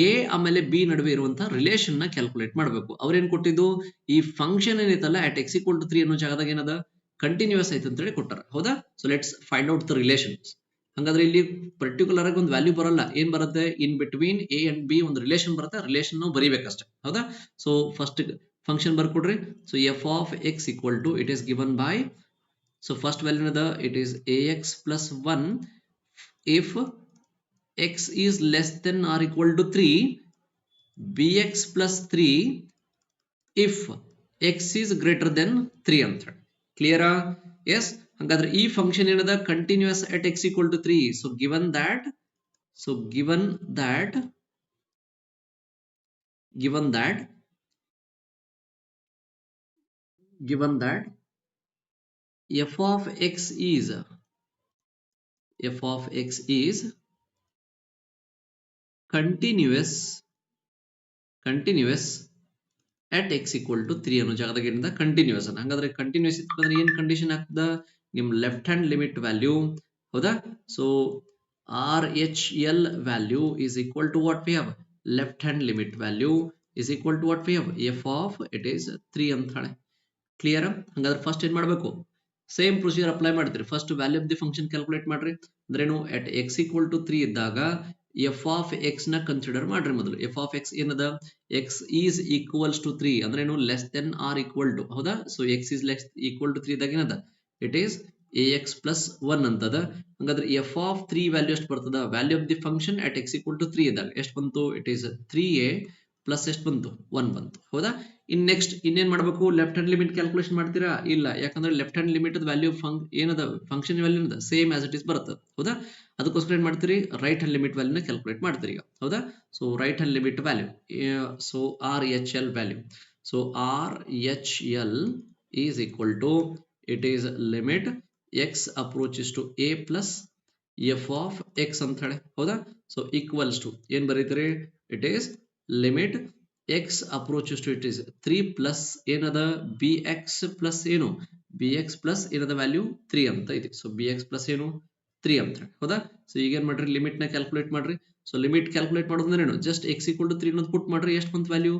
A ಆಮೇಲೆ B ನಡುವೆ ಇರುವಂತ relation ನ calculate ಮಾಡಬೇಕು. ಅವ್ರೇನ್ ಕೊಟ್ಟಿದ್ದು? ಈ ಫಂಕ್ಷನ್ ಏನೈತಲ್ಲ ಅಟ್ ಎಕ್ಸ್ ಈಕ್ವಲ್ ಟು 3 ಅನ್ನೋ ಜಾಗದಾಗ ಏನದ? ಕಂಟಿನ್ಯೂಸ್ ಐತೆ ಅಂತ ಹೇಳಿ ಕೊಟ್ಟಾರ. ಹೌದಾ? So let's find out the relations. ಹಂಗಾದ್ರೆ ಇಲ್ಲಿ ಪರ್ಟಿಕ್ಯುಲರ್ ಆಗಿ ಒಂದು ವ್ಯಾಲ್ಯೂ ಬರಲ್ಲ. ಏನ್ ಬರುತ್ತೆ? In between A and B ಒಂದು ರಿಲೇಷನ್ ಬರುತ್ತೆ. ರಿಲೇಷನ್ ನಾವು ಬರೀಬೇಕಷ್ಟೇ. ಹೌದಾ? ಸೊ ಫಸ್ಟ್ ಫಂಕ್ಷನ್ ಬರ್ಕೊಡ್ರಿ. So F of X equal to it is given by so first value ಏನದ? It is ax plus 1 if x is less than or equal to 3 bx plus 3 if x is greater than 3 ಅಂತ ಹೇಳಿ. ಕ್ಲಿಯರಾ? S. ಹಾಗಾದ್ರೆ ಈ function ಏನದ? Continuous at x equal to 3. So given that f of x is continuous at x equal to 3 ಅನ್ನೋ ಜಾಗದಾಗ ಏನಿದೆ? Continuous ಅನ್ನ. ಹಾಗಾದ್ರೆ ಕಂಟಿನ್ಯೂಸ್ ಇತ್ತಂದ್ರೆ ಏನ್ ಕಂಡೀಷನ್ ಆಗ್ತದ? ನಿಮ್ ಲೆಫ್ಟ್ ಹ್ಯಾಂಡ್ ಲಿಮಿಟ್ ವ್ಯಾಲ್ಯೂ. ಹೌದಾ? So R H L value is equal to what we have? Left hand limit value is equal to what we have? f of it is 3 ಅಂತ ಹೇಳಿ. Clear? ಹಾಗಾದ್ರೆ first ಏನ್ ಮಾಡ್ಬೇಕು? Same procedure apply ಮಾಡ್ತೀರಿ. First value of the function calculate ಮಾಡ್ರಿ. ಅಂದ್ರೇನು? At X equal to 3 ಇದ್ದಾಗ F of X ನ ಕನ್ಸಿಡರ್ ಮಾಡ್ರಿ ಮೊದಲು. ಎಫ್ ಆಫ್ ಎಕ್ಸ್ ಏನದ? ಎಕ್ಸ್ ಈಸ್ ಈಕ್ವಲ್ಸ್ ಟು 3 ಅಂದ್ರೇನು? Less than or equal to. ಹೌದಾ? So X is less equal to 3 ಇದ್ದಾಗ ಏನದ? ಇಟ್ ಈಸ್ ax plus 1 ಅಂತದ. ಹಾಗಾದ್ರೆ ಎಫ್ ಆಫ್ 3 ವ್ಯಾಲ್ಯೂ ಎಷ್ಟು ಬರ್ತದ? Value of the function at X equal to 3 ಇದ್ದಾಗ ಎಷ್ಟು ಬಂತು? ಇಟ್ ಈಸ್ 3a ಪ್ಲಸ್ ಎಷ್ಟು ಬಂತು? 1 ಬಂತು. ಹೌದಾ? ಇನ್ ನೆಕ್ಸ್ಟ್ ಇನ್ನೇನ್ ಮಾಡ್ಬೇಕು? ಲೆಫ್ಟ್ ಹ್ಯಾಂಡ್ ಲಿಮಿಟ್ ಕ್ಯಾಲ್ಕುಲೇಷನ್ ಮಾಡ್ತೀರಾ? ಇಲ್ಲ. ಯಾಕಂದ್ರೆ ಲೆಫ್ಟ್ ಹ್ಯಾಂಡ್ ಲಿಮಿಟ್ ವ್ಯಾಲ್ಯೂ ಏನದ? ಫಂಕ್ಷನ್ ವ್ಯಾಲ್ಯೂ ಏನದ? ಸೇಮ್ ಆಸ್ ಇಟ್ ಇಸ್ ಬರುತ್ತೆ. ಹೌದಾ? ಅದಕ್ಕೋಸ್ಕರ ಏನ್ ಮಾಡ್ತೀರಿ? ರೈಟ್ ಹ್ಯಾಂಡ್ ಲಿಮಿಟ್ ವ್ಯಾಲ್ಯೂನ ಕ್ಯಾಲ್ಕುಲೇಟ್ ಮಾಡ್ತೀರಿ ಈಗ. ಹೌದಾ? So right hand limit value so R H L value. So R H L is equal to it is limit x approaches to a plus f of x ಅಂತ ಹೇಳಿ. ಹೌದಾ? So equals to ಏನ್ ಬರೀತೀರಿ? It is limit x approaches to it is 3 plus ಏನದ? bx plus ಏನು? bx plus ಏನದ value? 3 ಅಂತ ಇದೆ. ಸೊ bx plus ಏನು? 3 ಅಂತ ಹೇಳಿ. ಹೌದಾ? ಸೊ ಈಗ ಏನ್ ಮಾಡ್ರಿ? ಲಿಮಿಟ್ ನ ಕ್ಯಾಲ್ಕುಲೇಟ್ ಮಾಡ್ರಿ. ಸೊ ಲಿಮಿಟ್ ಕ್ಯಾಲ್ಕುಲೇಟ್ ಮಾಡೋದಂದ್ರೆ ಏನು? ಜಸ್ಟ್ x equal to 3 ಅನ್ನೋದು ಪುಟ್ ಮಾಡ್ರಿ. ಎಷ್ಟು ಬಂತು ವ್ಯಾಲ್ಯೂ?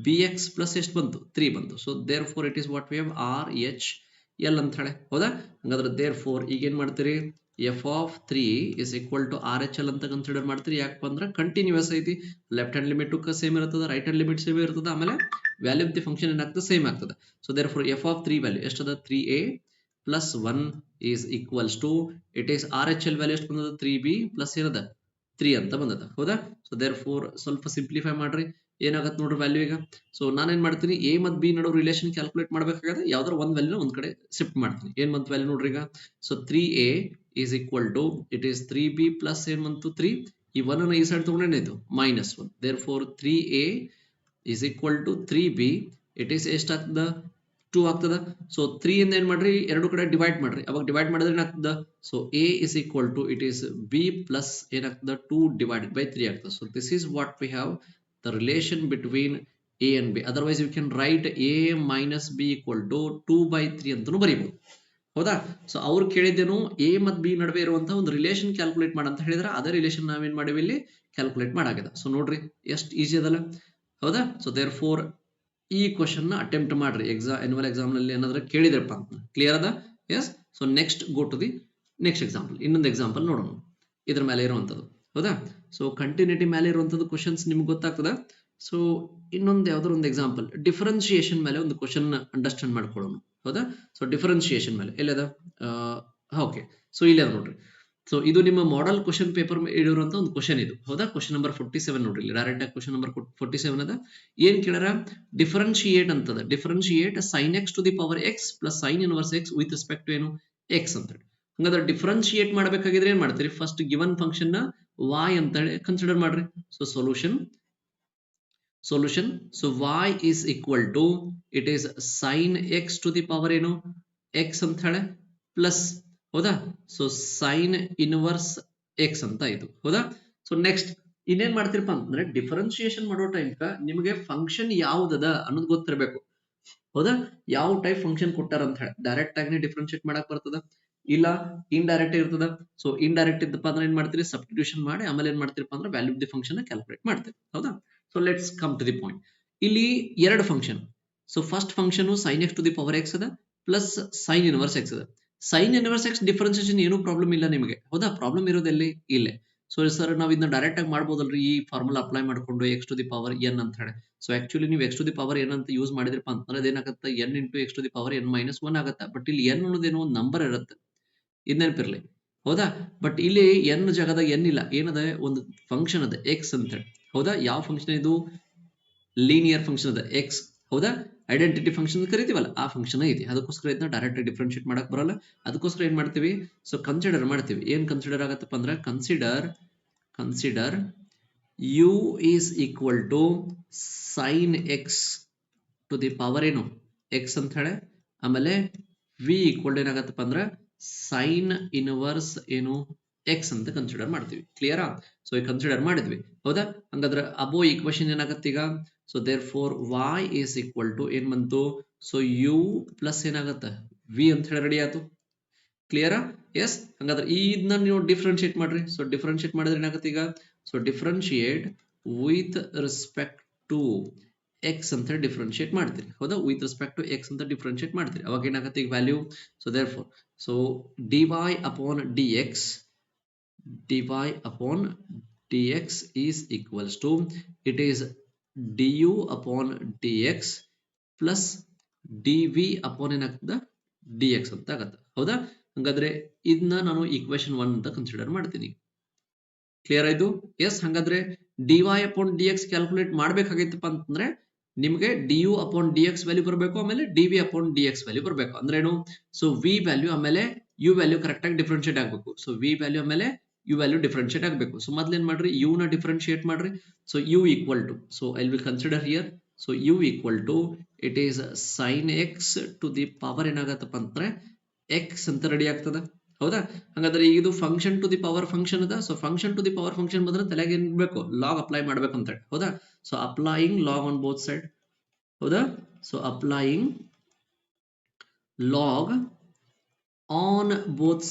bx plus ಎಷ್ಟು ಬಂತು? 3 ಬಂತು. So therefore it is what we have? R H L ಅಂತ ಹೇಳಿ. ಹೌದಾ? ಹಾಗಾದ್ರೆ ದೇರ್ ಫೋರ್ ಈಗ ಏನ್ ಮಾಡ್ತೀರಿ? F of 3 is equal to R H L ಅಂತ ಕನ್ಸಿಡರ್ ಮಾಡ್ತೀರಿ. ಯಾಕಪ್ಪ ಅಂದ್ರೆ ಕಂಟಿನ್ಯೂಸ್ ಐತಿ. ಲೆಫ್ಟ್ ಹ್ಯಾಂಡ್ ಲಿಮಿಟ್ ಸೇಮ್ ಇರ್ತದ, ರೈಟ್ ಹ್ಯಾಂಡ್ ಲಿಮಿಟ್ ಸೇಮ್ ಇರ್ತದ, ಆಮೇಲೆ ವ್ಯಾಲ್ಯೂ ಆಫ್ ದಿ ಫಂಕ್ಷನ್ ಏನಾಗ್ತದೆ? ಸೇಮ್ ಆಗ್ತದೆ. So therefore F of 3 value ಎಷ್ಟದ? 3a plus 1 is equals to it is RHL value ಎಷ್ಟು ಬಂದದ 3b plus ಏನದ 3 ಅಂತ ಬಂದದ ಹೌದಾ. ಸೊ ದೇರ್ ಫೋರ್ ಸ್ವಲ್ಪ ಸಿಂಪ್ಲಿಫೈ ಮಾಡ್ರಿ ಏನಾಗತ್ತೆ ನೋಡ್ರಿ ವ್ಯಾಲ್ಯೂ ಈಗ. ಸೊ ನಾನೇನ್ ಮಾಡ್ತೀನಿ a ಮತ್ತು b ನಡುವೆ ರಿಲೇಷನ್ ಕ್ಯಾಲ್ಕುಲೇಟ್ ಮಾಡ್ಬೇಕಾದ್ರೆ ಯಾವ್ದಾರ ಒಂದ್ ವ್ಯಾಲ್ಯೂನ ಒಂದ್ ಕಡೆ ಶಿಫ್ಟ್ ಮಾಡ್ತೀನಿ. ಏನ್ ಬಂತು ವ್ಯಾಲ್ಯೂ ನೋಡ್ರಿ ಈಗ. So 3a is equal to it is 3b plus ಏನ್ ಬಂತು 3. ಈ 1 ಅನ್ನ ಈ ಸೈಡ್ ತಗೊಂಡೇನಾಯ್ತು -1. Therefore 3a is equal to 3b it is ಎಷ್ಟಾಗ್ತದ 2 ಆಗ್ತದ. ಸೊ 3 ಇಂದ ಏನ್ ಮಾಡ್ರಿ ಎರಡು ಕಡೆ ಡಿವೈಡ್ ಮಾಡ್ರಿ. ಅವಾಗ ಡಿವೈಡ್ ಮಾಡಿದ್ರೆ ಏನಾಗ್ತದ. So a is equal to it is b plus ಏನಾಗ್ತದ 2 divided by 3 ಆಗ್ತದ. So this is what we have the relation between a and b. otherwise you can write a minus b equal to 2/3 ಅಂತಾನೂ ಬರೀಬಹುದು ಹೌದಾ. So ಅವ್ರು ಕೇಳಿದ್ದೇನು a ಮತ್ತು b ನಡುವೆ ಇರುವಂತಹ ಒಂದು relation calculate ಮಾಡಂತ ಹೇಳಿದ್ರೆ ಅದೇ ರಿಲೇಷನ್ ನಾವೇನ್ ಮಾಡಿವಿ ಇಲ್ಲಿ ಕ್ಯಾಲ್ಕುಲೇಟ್ ಮಾಡಾಗಿದೆ. ಸೊ ನೋಡ್ರಿ ಎಷ್ಟು ಈಸಿ ಅದಲ್ಲ ಹೌದಾ. ಸೊ ದೇರ್ ಫೋರ್ ಈ ಕ್ವಶನ್ ನ ಅಟೆಂಪ್ಟ್ ಮಾಡ್ರಿ ಎನ್ಯುವಲ್ ಎಕ್ಸಾಮ್ ನಲ್ಲಿ ಏನಾದ್ರೆ ಕೇಳಿದ್ರಪ್ಪ ಅಂತ ಕ್ಲಿಯರ್ ಅದ. Yes. So next go to the next example. ಇನ್ನೊಂದು ಎಕ್ಸಾಂಪಲ್ ನೋಡೋಣ ಇದ್ರ ಮೇಲೆ ಇರುವಂತದ್ದು ಹೌದಾ. ಸೊ ಕಂಟಿನ್ಯೂಟಿ ಮೇಲೆ ಇರುವಂತದ್ದು ಕ್ವಶನ್ಸ್ ನಿಮ್ಗೆ ಗೊತ್ತಾಗ್ತದ. ಸೊ ಇನ್ನೊಂದು ಯಾವ್ದಾದ್ರು ಒಂದು ಎಕ್ಸಾಂಪಲ್ ಡಿಫರೆನ್ಶಿಯೇಷನ್ ಮೇಲೆ ಒಂದು ಕ್ವಶನ್ ಅಂಡರ್ಸ್ಟ್ಯಾಂಡ್ ಮಾಡ್ಕೊಳ್ಳೋಣ ಹೌದಾ. ಸೊ ಡಿಫರೆನ್ಶಿಯೇಷನ್ ಮೇಲೆ ಎಲ್ಲದ ಓಕೆ. ಸೊ ಇಲ್ಲಿ ಅದ ನೋಡ್ರಿ. ಸೊ ಇದು ನಿಮ್ಮ ಮಾಡೆಲ್ ಕ್ವಶನ್ ಪೇಪರ್ ಇರುವಂತ ಒಂದು ಕ್ವಶನ್ ಇದು ಹೌದಾ. ಕ್ವಶನ್ ನಂಬರ್ 47 ನೋಡ್ರಿ ಇಲ್ಲಿ ಡೈರೆಕ್ಟ್ ಆಗಿ ಕ್ವಶನ್ ನಂಬರ್ 47 ಅದ. ಏನ್ ಕೇಳಾರ ಡಿಫರೆನ್ಶಿಯೇಟ್ ಅಂತದ. Differentiate sin x to the power x plus sin inverse x with respect to ಏನು x ಅಂತ ಹೇಳಿ. ಹಂಗಾದ್ರೆ ಡಿಫರೆನ್ಶಿಯೇಟ್ ಮಾಡ್ಬೇಕಾಗಿದ್ರೆ ಏನ್ ಮಾಡ್ತೀರಿ ಫಸ್ಟ್ ಗಿವನ್ ಫಂಕ್ಷನ್ ನ y ಅಂತ ಹೇಳಿ ಕನ್ಸಿಡರ್ ಮಾಡ್ರಿ. So solution so y is equal to it is sin x to the power ಏನು x ಅಂತ ಹೇಳಿ ಪ್ಲಸ್ ಹೌದಾ. ಸೊ ಸೈನ್ ಇನ್ವರ್ಸ್ ಎಕ್ಸ್ ಅಂತ ಇದು ಹೌದಾ. ಸೊ ನೆಕ್ಸ್ಟ್ ಇನ್ನೇನ್ ಮಾಡ್ತಿರಪ್ಪ ಅಂತಂದ್ರೆ ಡಿಫರೆನ್ಶಿಯೇಷನ್ ಮಾಡೋ ಟೈಮ್ ನಿಮಗೆ ಫಂಕ್ಷನ್ ಯಾವ್ದದ ಅನ್ನೋದು ಗೊತ್ತಿರಬೇಕು ಹೌದಾ. ಯಾವ ಟೈಪ್ ಫಂಕ್ಷನ್ ಕೊಟ್ಟಾರ ಅಂತ ಹೇಳಿ ಡೈರೆಕ್ಟ್ ಆಗಿ ಡಿಫರೆನ್ಶಿಯೇಟ್ ಮಾಡಕ್ ಬರ್ತದ ಇಲ್ಲ ಇಂಡೈರೆಕ್ಟ್ ಇರ್ತದ. ಸೊ ಇಂಡೈರೆಕ್ಟ್ ಇದ್ದಪ್ಪ ಅಂದ್ರೆ ಏನ್ ಮಾಡ್ತೀರಿ ಸಬ್ಸ್ಟಿಟ್ಯೂಷನ್ ಮಾಡಿ ಆಮೇಲೆ ಏನ್ ಮಾಡ್ತಿರಪ್ಪ ಅಂದ್ರೆ value of the function calculate ಮಾಡ್ತೀರಿ ಹೌದಾ. So let's come to the point. ಇಲ್ಲಿ ಎರಡು function. So first function sin x to the power x ಅದ ಪ್ಲಸ್ sin ಇನ್ವರ್ಸ್ x ಅದ. sin ಇನ್ವರ್ಸ್ x ಡಿಫರೆನ್ಸಿಯೇಷನ್ ಏನು ಪ್ರಾಬ್ಲಮ್ ಇಲ್ಲ ನಿಮಗೆ ಹೌದಾ. ಪ್ರಾಬ್ಲಮ್ ಇರೋದೆಲ್ಲಿ ಇಲ್ಲೇ. ಸೊ ಸರ್ ನಾವು ಇದನ್ನ ಡೈರೆಕ್ಟ್ ಆಗಿ ಮಾಡ್ಬೋದಲ್ರಿ ಈ ಫಾರ್ಮುಲಾ ಅಪ್ಲೈ ಮಾಡ್ಕೊಂಡು x to the power n ಅಂತ ಹೇಳಿ. ಸೊ ಆಕ್ಚುಲಿ ನೀವು x to the power n ಅಂತ ಯೂಸ್ ಮಾಡಿದ್ರಪ್ಪ ಅಂತಂದ್ರೆ ಅದೇನಾಗುತ್ತೆ n into x to the power n minus 1 ಆಗುತ್ತೆ. ಬಟ್ ಇಲ್ಲಿ n ಅನ್ನೋದೇನೋ ಒಂದು ನಂಬರ್ ಇರುತ್ತೆ ಇದನ್ನೆನಪಿರ್ಲಿ ಹೌದಾ. ಬಟ್ ಇಲ್ಲಿ n ಜಾಗದಾಗ n ಇಲ್ಲ ಏನದ ಒಂದು ಫಂಕ್ಷನ್ ಅದ x ಅಂತ ಹೇಳಿ ಹೌದಾ. ಯಾವ ಫಂಕ್ಷನ್ ಇದು ಲೀನಿಯರ್ ಫಂಕ್ಷನ್ ಅದ x ಹೌದಾ. ಐಡೆಂಟಿಟಿ ಫಂಕ್ಷನ್ ಕರಿತೀವಲ್ಲ ಆ ಫಂಕ್ಷನ್ ಐತಿ. ಅದಕ್ಕೋಸ್ಕರ ಇದನ್ನ ಡೈರೆಕ್ಟ್ ಡಿಫರೆನ್ಶಿಯೇಟ್ ಮಾಡಕ್ ಬರಲ್ಲ. ಅದಕ್ಕೋಸ್ಕರ ಏನ್ ಮಾಡ್ತೀವಿ ಸೊ ಕನ್ಸಿಡರ್ ಮಾಡ್ತೀವಿ. ಏನ್ ಕನ್ಸಿಡರ್ ಆಗತ್ತಪ್ಪ ಅಂದ್ರೆ consider u is equal to sin x to the power ಏನು x ಅಂತ ಹೇಳಿ ಆಮೇಲೆ v equal to ಏನಾಗತ್ತಪ್ಪ ಅಂದ್ರೆ sin ಇನ್ವರ್ಸ್ ಏನು x ಅಂತ ಕನ್ಸಿಡರ್ ಮಾಡ್ತೀವಿ. ಕ್ಲಿಯರಾ. ಸೊ ಈ ಕನ್ಸಿಡರ್ ಮಾಡಿದ್ವಿ ಹೌದಾ. ಹಂಗಾದ್ರೆ ಅಬೋ ಈಕ್ವೇಶನ್ ಏನಾಗತ್ತೆ ಈಗ. So therefore y is equal to ಏನ್ ಬಂತು ಸೊ u ಪ್ಲಸ್ ಏನಾಗತ್ತೆ v ಅಂತ ಹೇಳಿ ರೆಡಿ ಆಯ್ತು. ಕ್ಲಿಯರಾ. ಎಸ್. ಹಂಗಾದ್ರೆ ಇದನ್ನ ನೀವು ಡಿಫ್ರೆನ್ಶಿಯೇಟ್ ಮಾಡ್ರಿ. ಸೊ ಡಿಫ್ರೆನ್ಶಿಯೇಟ್ ಮಾಡಿದ್ರೆ ಏನಾಗುತ್ತೆ ಈಗ. So differentiate with respect to x ಅಂತ ಹೇಳಿ ಡಿಫ್ರೆನ್ಶಿಯೇಟ್ ಮಾಡ್ತೀರಿ ಹೌದಾ. ವಿತ್ ರೆಸ್ಪೆಕ್ಟ್ ಟು ಎಕ್ಸ್ ಅಂತ ಡಿಫ್ರೆನ್ಶಿಯೇಟ್ ಮಾಡ್ತೀರಿ. ಅವಾಗ ಏನಾಗುತ್ತೆ ಈಗ value. So therefore so dy upon dx is equals to it is du upon dx plus dv upon ಏನಾಗ್ತದ dx ಅಂತ ಆಗತ್ತ ಹೌದಾ. ಹಂಗಾದ್ರೆ ಇದನ್ನ ನಾನು ಈಕ್ವೇಶನ್ 1 ಅಂತ ಕನ್ಸಿಡರ್ ಮಾಡ್ತೀನಿ. ಕ್ಲಿಯರ್ ಆಯ್ತು. ಎಸ್. ಹಂಗಾದ್ರೆ dy upon dx ಕ್ಯಾಲ್ಕುಲೇಟ್ ಮಾಡ್ಬೇಕಾಗಿತ್ತಪ್ಪ ಅಂತಂದ್ರೆ ನಿಮಗೆ du upon dx ವ್ಯಾಲ್ಯೂ ಬರಬೇಕು ಆಮೇಲೆ dv upon dx ವ್ಯಾಲ್ಯೂ ಬರಬೇಕು. ಅಂದ್ರೆ ಏನು ಸೊ v ವ್ಯಾಲ್ಯೂ ಆಮೇಲೆ u ವ್ಯಾಲ್ಯೂ ಕರೆಕ್ಟ್ ಆಗಿ ಡಿಫರೆನ್ಶಿಯೇಟ್ ಆಗಬೇಕು. ಸೊ v ವ್ಯಾಲ್ಯೂ ಆಮೇಲೆ u ವ್ಯಾಲ್ಯೂ ಡಿಫರೆನ್ಶಿಯೇಟ್ ಆಗಬೇಕು. ಸೊ ಮೊದಲು ಏನ್ ಮಾಡ್ರಿ u ನ ಡಿಫರೆನ್ಶಿಯೇಟ್ ಮಾಡ್ರಿ. So u equal to so I will consider here. So u equal to it is sin x to the power ಏನಾಗತ್ತಪ್ಪ ಅಂದ್ರೆ x ಅಂತ ರೆಡಿ ಆಗ್ತದ ಹೌದಾ. ಹಾಗಾದ್ರೆ ಇದು function to the power function ಅದ. So function to the power function ಬಂದ್ರೆ ತಲೆಗೆ ಏನ್ ಬೇಕು ಲಾಗ್ ಅಪ್ಲೈ ಮಾಡ್ಬೇಕು ಅಂತ ಹೇಳಿ ಹೌದಾ. So applying log on both side ಹೌದಾ. So applying log on both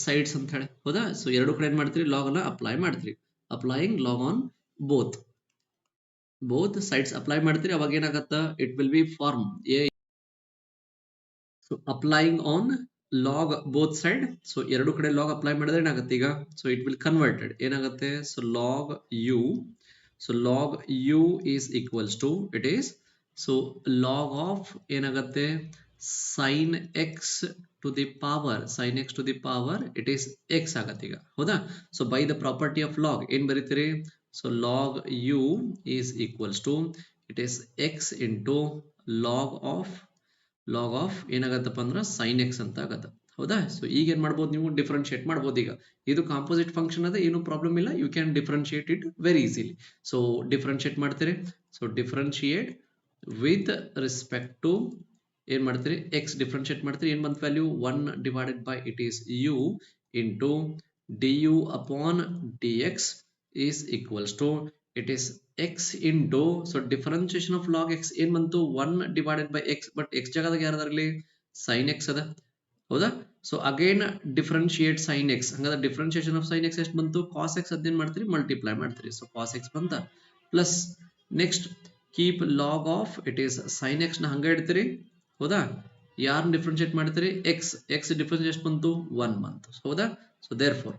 sides ಅಂತ ಹೇಳಿ ಹೌದಾ. ಸೊ ಎರಡು ಕಡೆ ಏನ್ ಮಾಡ್ತೀರಿ ಲಾಗ್ ಅನ್ನ ಅಪ್ಲೈ ಮಾಡ್ತೀರಿ. Applying log on both sides apply ಮಾಡ್ತೀರಿ. ಅವಾಗ ಏನಾಗತ್ತ it will be form a. So applying on log both side. So ಎರಡು ಕಡೆ ಲಾಗ್ ಅಪ್ಲೈ ಮಾಡಿದ್ರೆ ಏನಾಗುತ್ತೆ ಈಗ. ಸೊ ಇಟ್ ವಿಲ್ ಕನ್ವರ್ಟೆಡ್ ಏನಾಗುತ್ತೆ so log u. So log u is equals to it is so log of ಏನಾಗತ್ತೆ sine x to the power sine x to the power it is x ಆಗತ್ತೆ ಈಗ ಹೌದಾ. So by the property of log ಏನ್ ಬರೀತೀರಿ so log u is equals to it is x into log of ಏನಾಗತ್ತಪ್ಪ ಅಂದ್ರೆ sine X ಅಂತ ಆಗತ್ತೆ ಹೌದಾ. ಸೊ ಈಗ ಏನ್ ಮಾಡ್ಬೋದು ನೀವು ಡಿಫ್ರೆನ್ಶಿಯೇಟ್ ಮಾಡ್ಬೋದು ಈಗ ಇದು ಕಾಂಪೋಸಿಟ್ ಫಂಕ್ಷನ್ ಅದ ಏನು ಪ್ರಾಬ್ಲಮ್ ಇಲ್ಲ you can differentiate it very easily. So differentiate ಮಾಡ್ತೀರಿ so differentiate with respect to ಏನ್ ಮಾಡ್ತೀರಿ ಎಕ್ಸ್ ಡಿಫ್ರೆನ್ಶಿಯೇಟ್ ಮಾಡ್ತೀರಿ ಏನ್ ಬಂತ value 1 divided by it is u into d u upon d x is equals to it is x into so differentiation of log x ಏನ್ ಬಂತು 1 divided by x but x ಜಾಗದಾಗ ಯಾರದಾರಲಿ sin x ಅದ ಹೌದಾ. So again differentiate sin x ಹಂಗಾದ್ರೆ differentiation of sin x ಎಷ್ಟು ಬಂತು cos x ಅದೇನ್ ಮಾಡ್ತೀರಿ ಮಲ್ಟಿಪ್ಲೈ ಮಾಡ್ತೀರಿ ಸೊ cos x ಬಂತ plus next keep log of it is sin x ನ ಹಂಗ ಇಡ್ತೀರಿ ಹೌದಾ. ಯಾರನ್ನ ಡಿಫ್ರೆನ್ಶಿಯೇಟ್ ಮಾಡ್ತೀರಿ x ಡಿಫ್ರೆನ್ಶಿಯೇಟ್ ಬಂತು 1 ಬಂತು ಹೌದಾ. So therefore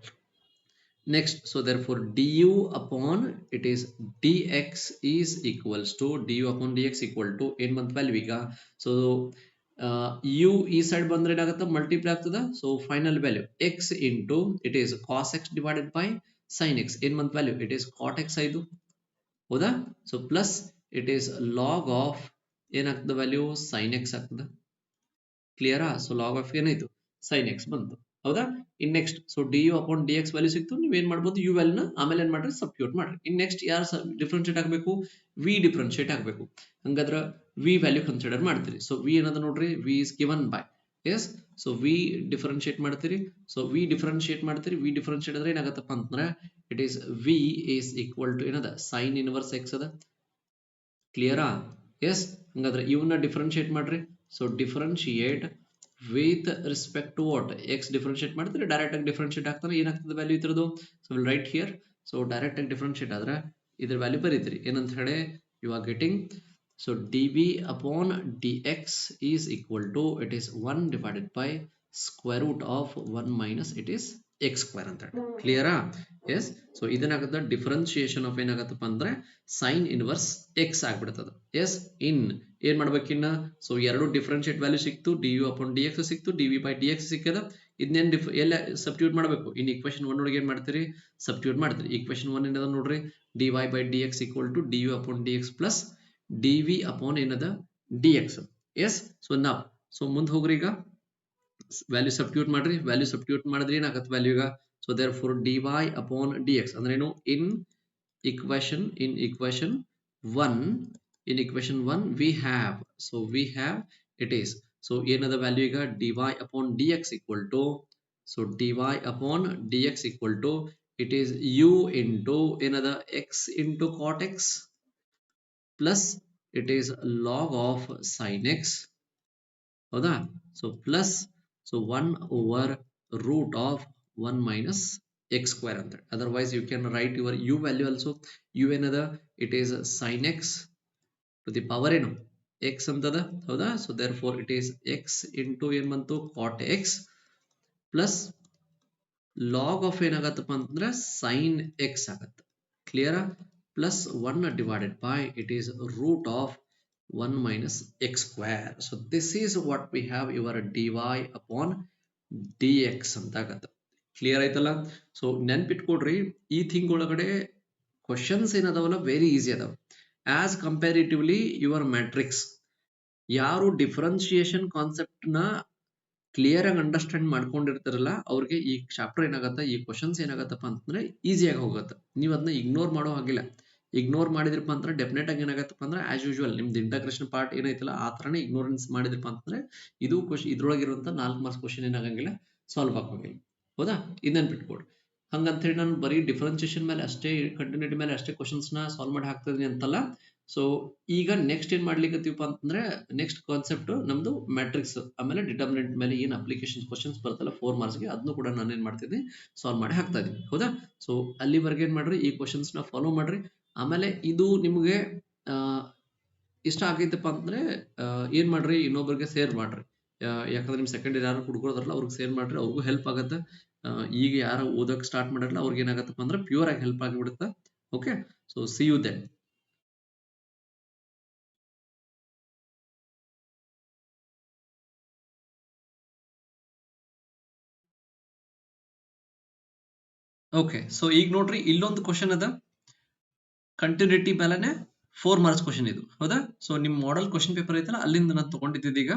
next so therefore du upon it is dx is equals to du upon dx equal to ಏನ್ ಬಂತ ವ್ಯಾಲ್ಯೂ ಈಗ ಸೊ u ಈ ಸೈಡ್ ಬಂದ್ರೆ ಏನಾಗುತ್ತೆ ಮಲ್ಟಿಪ್ಲೈ ಆಗ್ತದ so final value x into it is cos x divided by sin x ಏನ್ ಬಂತ value it is cot x ಆಯ್ತು ಹೌದಾ. So plus it is log of ಏನಾಗ್ತದ ವ್ಯಾಲ್ಯೂ sin x ಆಗ್ತದ ಕ್ಲಿಯರಾ. ಸೊ ಲಾಗ್ ಆಫ್ ಏನಾಯ್ತು sin x ಬಂತು ಹೌದಾ. In next so d u upon d x value ಸಿಕ್ತು ನೀವು ಏನ್ ಮಾಡ್ಬೋದು ಯು ವ್ಯಾಲ್ಯೂನ ಆಮೇಲೆ ಏನ್ ಮಾಡ್ರಿ ಸಬ್ಸ್ಟಿಟ್ಯೂಟ್ ಮಾಡ್ರಿ. ಇನ್ ನೆಕ್ಸ್ಟ್ ಯಾರು ಡಿಫ್ರೆನ್ಶಿಯೇಟ್ ಆಗಬೇಕು ವಿ ಡಿಫ್ರೆನ್ಶಿಯೇಟ್ ಆಗಬೇಕು ಹಂಗಾದ್ರೆ ವಿ ವ್ಯಾಲ್ಯೂ ಕನ್ಸಿಡರ್ ಮಾಡ್ತೀರಿ. ಸೊ ವಿ ಏನದ ನೋಡ್ರಿ v is given by yes so v differentiate ಮಾಡ್ತೀರಿ ಸೊ ವಿ ಡಿಫ್ರೆನ್ಶಿಯೇಟ್ ಅಂದ್ರೆ ಏನಾಗತ್ತಪ್ಪ ಅಂತಂದ್ರೆ it is v is equal to ಏನದ ಸೈನ್ ಇನ್ವರ್ಸ್ ಎಕ್ಸ್ ಅದ ಕ್ಲಿಯರಾ. ಎಸ್ ಹಂಗಾದ್ರೆ ಇವನ್ನ ಡಿಫ್ರೆನ್ಶಿಯೇಟ್ ಮಾಡ್ರಿ so differentiate with respect to what x differentiate ಮಾಡ್ತಾರೆ ಡೈರೆಕ್ಟ್ ಆಗಿ ಡಿಫರೆನ್ಶಿಯೇಟ್ ಆಗ್ತಾನೆ ಏನಾಗ್ತದೆ ವ್ಯಾಲ್ಯೂ ಇದ್ರದು so will write here so direct ಆಗಿ ಡಿಫರೆನ್ಶಿಯೇಟ್ ಆದ್ರೆ ಇದ್ರ ವ್ಯಾಲ್ಯೂ ಬರೀತೀರಿ ಏನಂತ ಹೇಳಿ you are getting so dv upon dx is equal to it is 1 divided by square root of 1 minus it is x square ಅಂತ ಹೇಳಿ ಕ್ಲಿಯರಾ. ಎಸ್ ಸೊ ಇದನ್ನಾಗತ್ತ ಡಿಫರೆನ್ಶಿಯೇಷನ್ ಆಫ್ ಏನಾಗತ್ತಪ್ಪ ಅಂದ್ರೆ ಸೈನ್ ಇನ್ವರ್ಸ್ ಎಕ್ಸ್ ಆಗ್ಬಿಡ್ತದ. ಎಸ್ ಇನ್ ಏನ್ ಮಾಡ್ಬೇಕಿನ್ನ ಸೊ ಎರಡು ಡಿಫರೆನ್ಶಿಯೇಟ್ ವ್ಯಾಲ್ಯೂ ಸಿಕ್ತು d u upon d x ಸಿಕ್ತು d v by d x ಸಿಕ್ಕದ ಇದನ್ನೇನ್ ಎಲ್ಲ ಸಬ್ಸ್ಟಿಟ್ಯೂಟ್ ಮಾಡಬೇಕು ಇನ್ ಈಕ್ವೇಶನ್ 1 ಒಳಗೆ ಏನ್ ಮಾಡ್ತೀರಿ ಸಬ್ಸ್ಟಿಟ್ಯೂಟ್ ಮಾಡ್ತೀರಿ. ಈಕ್ವೇಶನ್ 1 ಏನದ ನೋಡ್ರಿ d y by d x equal to d u upon d x plus d v upon ಏನದ ಡಿ ಎಕ್ಸ್. ಎಸ್ ಸೊ ನಾವ್ ಸೊ ಮುಂದೆ ಹೋಗ್ರಿ ಈಗ ವ್ಯಾಲ್ಯೂ ಸಬ್ಸ್ಟಿಟ್ಯೂಟ್ ಮಾಡ್ರಿ ವ್ಯಾಲ್ಯೂ ಸಬ್ಸ್ಟಿಟ್ಯೂಟ್ ಮಾಡಿದ್ರೆ ಏನಾಗತ್ತೆ ವ್ಯಾಲ್ಯೂ ಈಗ so therefore dy upon dx ಅಂದ್ರೆ ಏನು in equation 1 we have so we have it is so ಏನದ ವ್ಯಾಲ್ಯೂ ಈಗ dy upon dx equal to so dy upon dx equal to it is u into ಏನದ x into cot x plus it is log of sin x ಹೌದಾ. So plus so 1 over root of 1 minus x square ಅಂತ otherwise you can write your u value also u ಏನದ it is sin x to the power ಏನು x ಅಂತದ ಹೌದಾ. So therefore it is x into ಏನ್ ಬಂತು cot x plus log of ಏನಾಗತ್ತಪ್ಪ ಅಂತಂದ್ರೆ sin x ಆಗತ್ತೆ ಕ್ಲಿಯರಾ plus 1 divided by it is root of 1 minus x square. So this is what we have your dy upon dx ಅಂತ ಆಗತ್ತೆ clear ಆಯ್ತಲ್ಲ. So ನೆನ್ಪಿಟ್ಕೊಡ್ರಿ ಈ thing ಒಳಗಡೆ ಕ್ವಶನ್ಸ್ ಏನದಾವಲ್ಲ ವೆರಿ ಈಸಿ ಅದಾವ as comparatively your matrix ಯಾರು differentiation concept ನ clear ಆಗಿ understand ಮಾಡ್ಕೊಂಡಿರ್ತಾರಲ್ಲ ಅವ್ರಿಗೆ ಈ ಚಾಪ್ಟರ್ ಏನಾಗತ್ತ ಈ ಕ್ವಶನ್ಸ್ ಏನಾಗತ್ತಪ್ಪ ಅಂತಂದ್ರೆ ಈಸಿಯಾಗಿ ಹೋಗುತ್ತೆ ನೀವು ಅದನ್ನ ಇಗ್ನೋರ್ ಮಾಡೋ ಹಾಗಿಲ್ಲ. ಇಗ್ನೋರ್ ಮಾಡಿದ್ರಪ್ಪ ಅಂದ್ರೆ ಡೆಫಿನೆಟ್ ಆಗಿ ಏನಾಗತ್ತಪ್ಪ ಅಂದ್ರೆ ಆಸ್ ಯೂಶುವಲ್ ನಿಮ್ದು ಇಂಟಗ್ರೇಷನ್ ಪಾರ್ಟ್ ಏನೈತಲ್ಲ ಆ ತರನೇ ಇಗ್ನೋರೆನ್ಸ್ ಮಾಡಿದ್ರಪ್ಪ ಅಂತಂದ್ರೆ ಇದು ಇದ್ರೊಳಗಿರುವಂತ 4 ಮಾರ್ಕ್ಸ್ ಕ್ವಶನ್ ಏನಾಗಂಗಿಲ್ಲ ಸಾಲ್ವ್ ಆಗೋಂಗಿಲ್ಲ ಹೌದಾ. ಇದನ್ನ ಬಿಟ್ಕೊಡ್ರಿ ಹಂಗಂತ ಹೇಳಿ ನಾನು ಬರೀ ಡಿಫರೆನ್ಸಿಯೇಷನ್ ಮೇಲೆ ಅಷ್ಟೇ ಕಂಟಿನ್ಯೂಟಿ ಮೇಲೆ ಅಷ್ಟೇ ಕ್ವಶನ್ಸ್ ನ ಸಾಲ್ವ್ ಮಾಡಿ ಹಾಕ್ತಿದ್ದೀನಿ ಅಂತಲ್ಲ. ಸೊ ಈಗ ನೆಕ್ಸ್ಟ್ ಏನ್ ಮಾಡ್ಲಿಕ್ಕತ್ತೀವಪ್ಪ ಅಂತಂದ್ರೆ ನೆಕ್ಸ್ಟ್ ಕಾನ್ಸೆಪ್ಟ್ ನಮ್ದು ಮ್ಯಾಟ್ರಿಕ್ಸ್ ಆಮೇಲೆ ಡಿಟರ್ಮಿನೆಂಟ್ ಮೇಲೆ ಏನ್ ಅಪ್ಲಿಕೇಶನ್ ಕ್ವಶನ್ಸ್ ಬರ್ತಲ್ಲ 4 ಮಾರ್ಕ್ಸ್ ಗೆ ಅದನ್ನು ಕೂಡ ನಾನು ಏನ್ ಮಾಡ್ತಿದ್ದೀನಿ ಸಾಲ್ವ್ ಮಾಡಿ ಹಾಕ್ತಾ ಇದೀನಿ ಹೌದಾ. ಸೊ ಅಲ್ಲಿವರೆಗೆ ಏನ್ ಮಾಡ್ರಿ ಈ ಕ್ವಶನ್ಸ್ ನ ಫಾಲೋ ಮಾಡ್ರಿ ಆಮೇಲೆ ಇದು ನಿಮ್ಗೆ ಇಷ್ಟ ಆಗೈತಪ್ಪ ಅಂದ್ರೆ ಏನ್ ಮಾಡ್ರಿ ಇನ್ನೊಬ್ಬರಿಗೆ ಶೇರ್ ಮಾಡ್ರಿ ಯಾಕಂದ್ರೆ ನಿಮ್ ಸೆಕೆಂಡ್ ಇಯರ್ ಯಾರು ಹುಡುಗರಲ್ಲ ಅವ್ರಿಗೆ ಶೇರ್ ಮಾಡ್ರಿ ಅವ್ರಿಗೂ ಹೆಲ್ಪ್ ಆಗತ್ತೆ. ಈಗ ಯಾರು ಓದಕ್ ಸ್ಟಾರ್ಟ್ ಮಾಡಿರಲ್ಲ ಅವ್ರಿಗೆ ಏನಾಗತ್ತಪ್ಪ ಅಂದ್ರೆ ಪ್ಯೂರ್ ಆಗಿ ಹೆಲ್ಪ್ ಆಗಿಬಿಡುತ್ತೆ. Okay so see you then. Okay, so ಈಗ ನೋಡ್ರಿ ಇಲ್ಲೊಂದು ಕ್ವಶನ್ ಅದ, ಕಂಟಿನ್ಯೂಟಿ ಮೇಲೆನೆ 4 ಮಾರ್ಕ್ಸ್ ಕ್ವಶನ್ ಇದು, ಹೌದಾ? ಸೊ ನಿಮ್ ಮಾಡೆಲ್ ಕ್ವಶನ್ ಪೇಪರ್ ಐತಲ್ಲ ಅಲ್ಲಿಂದ ನಾನು ತಗೊಂಡಿದ್ದೆ ಈಗ.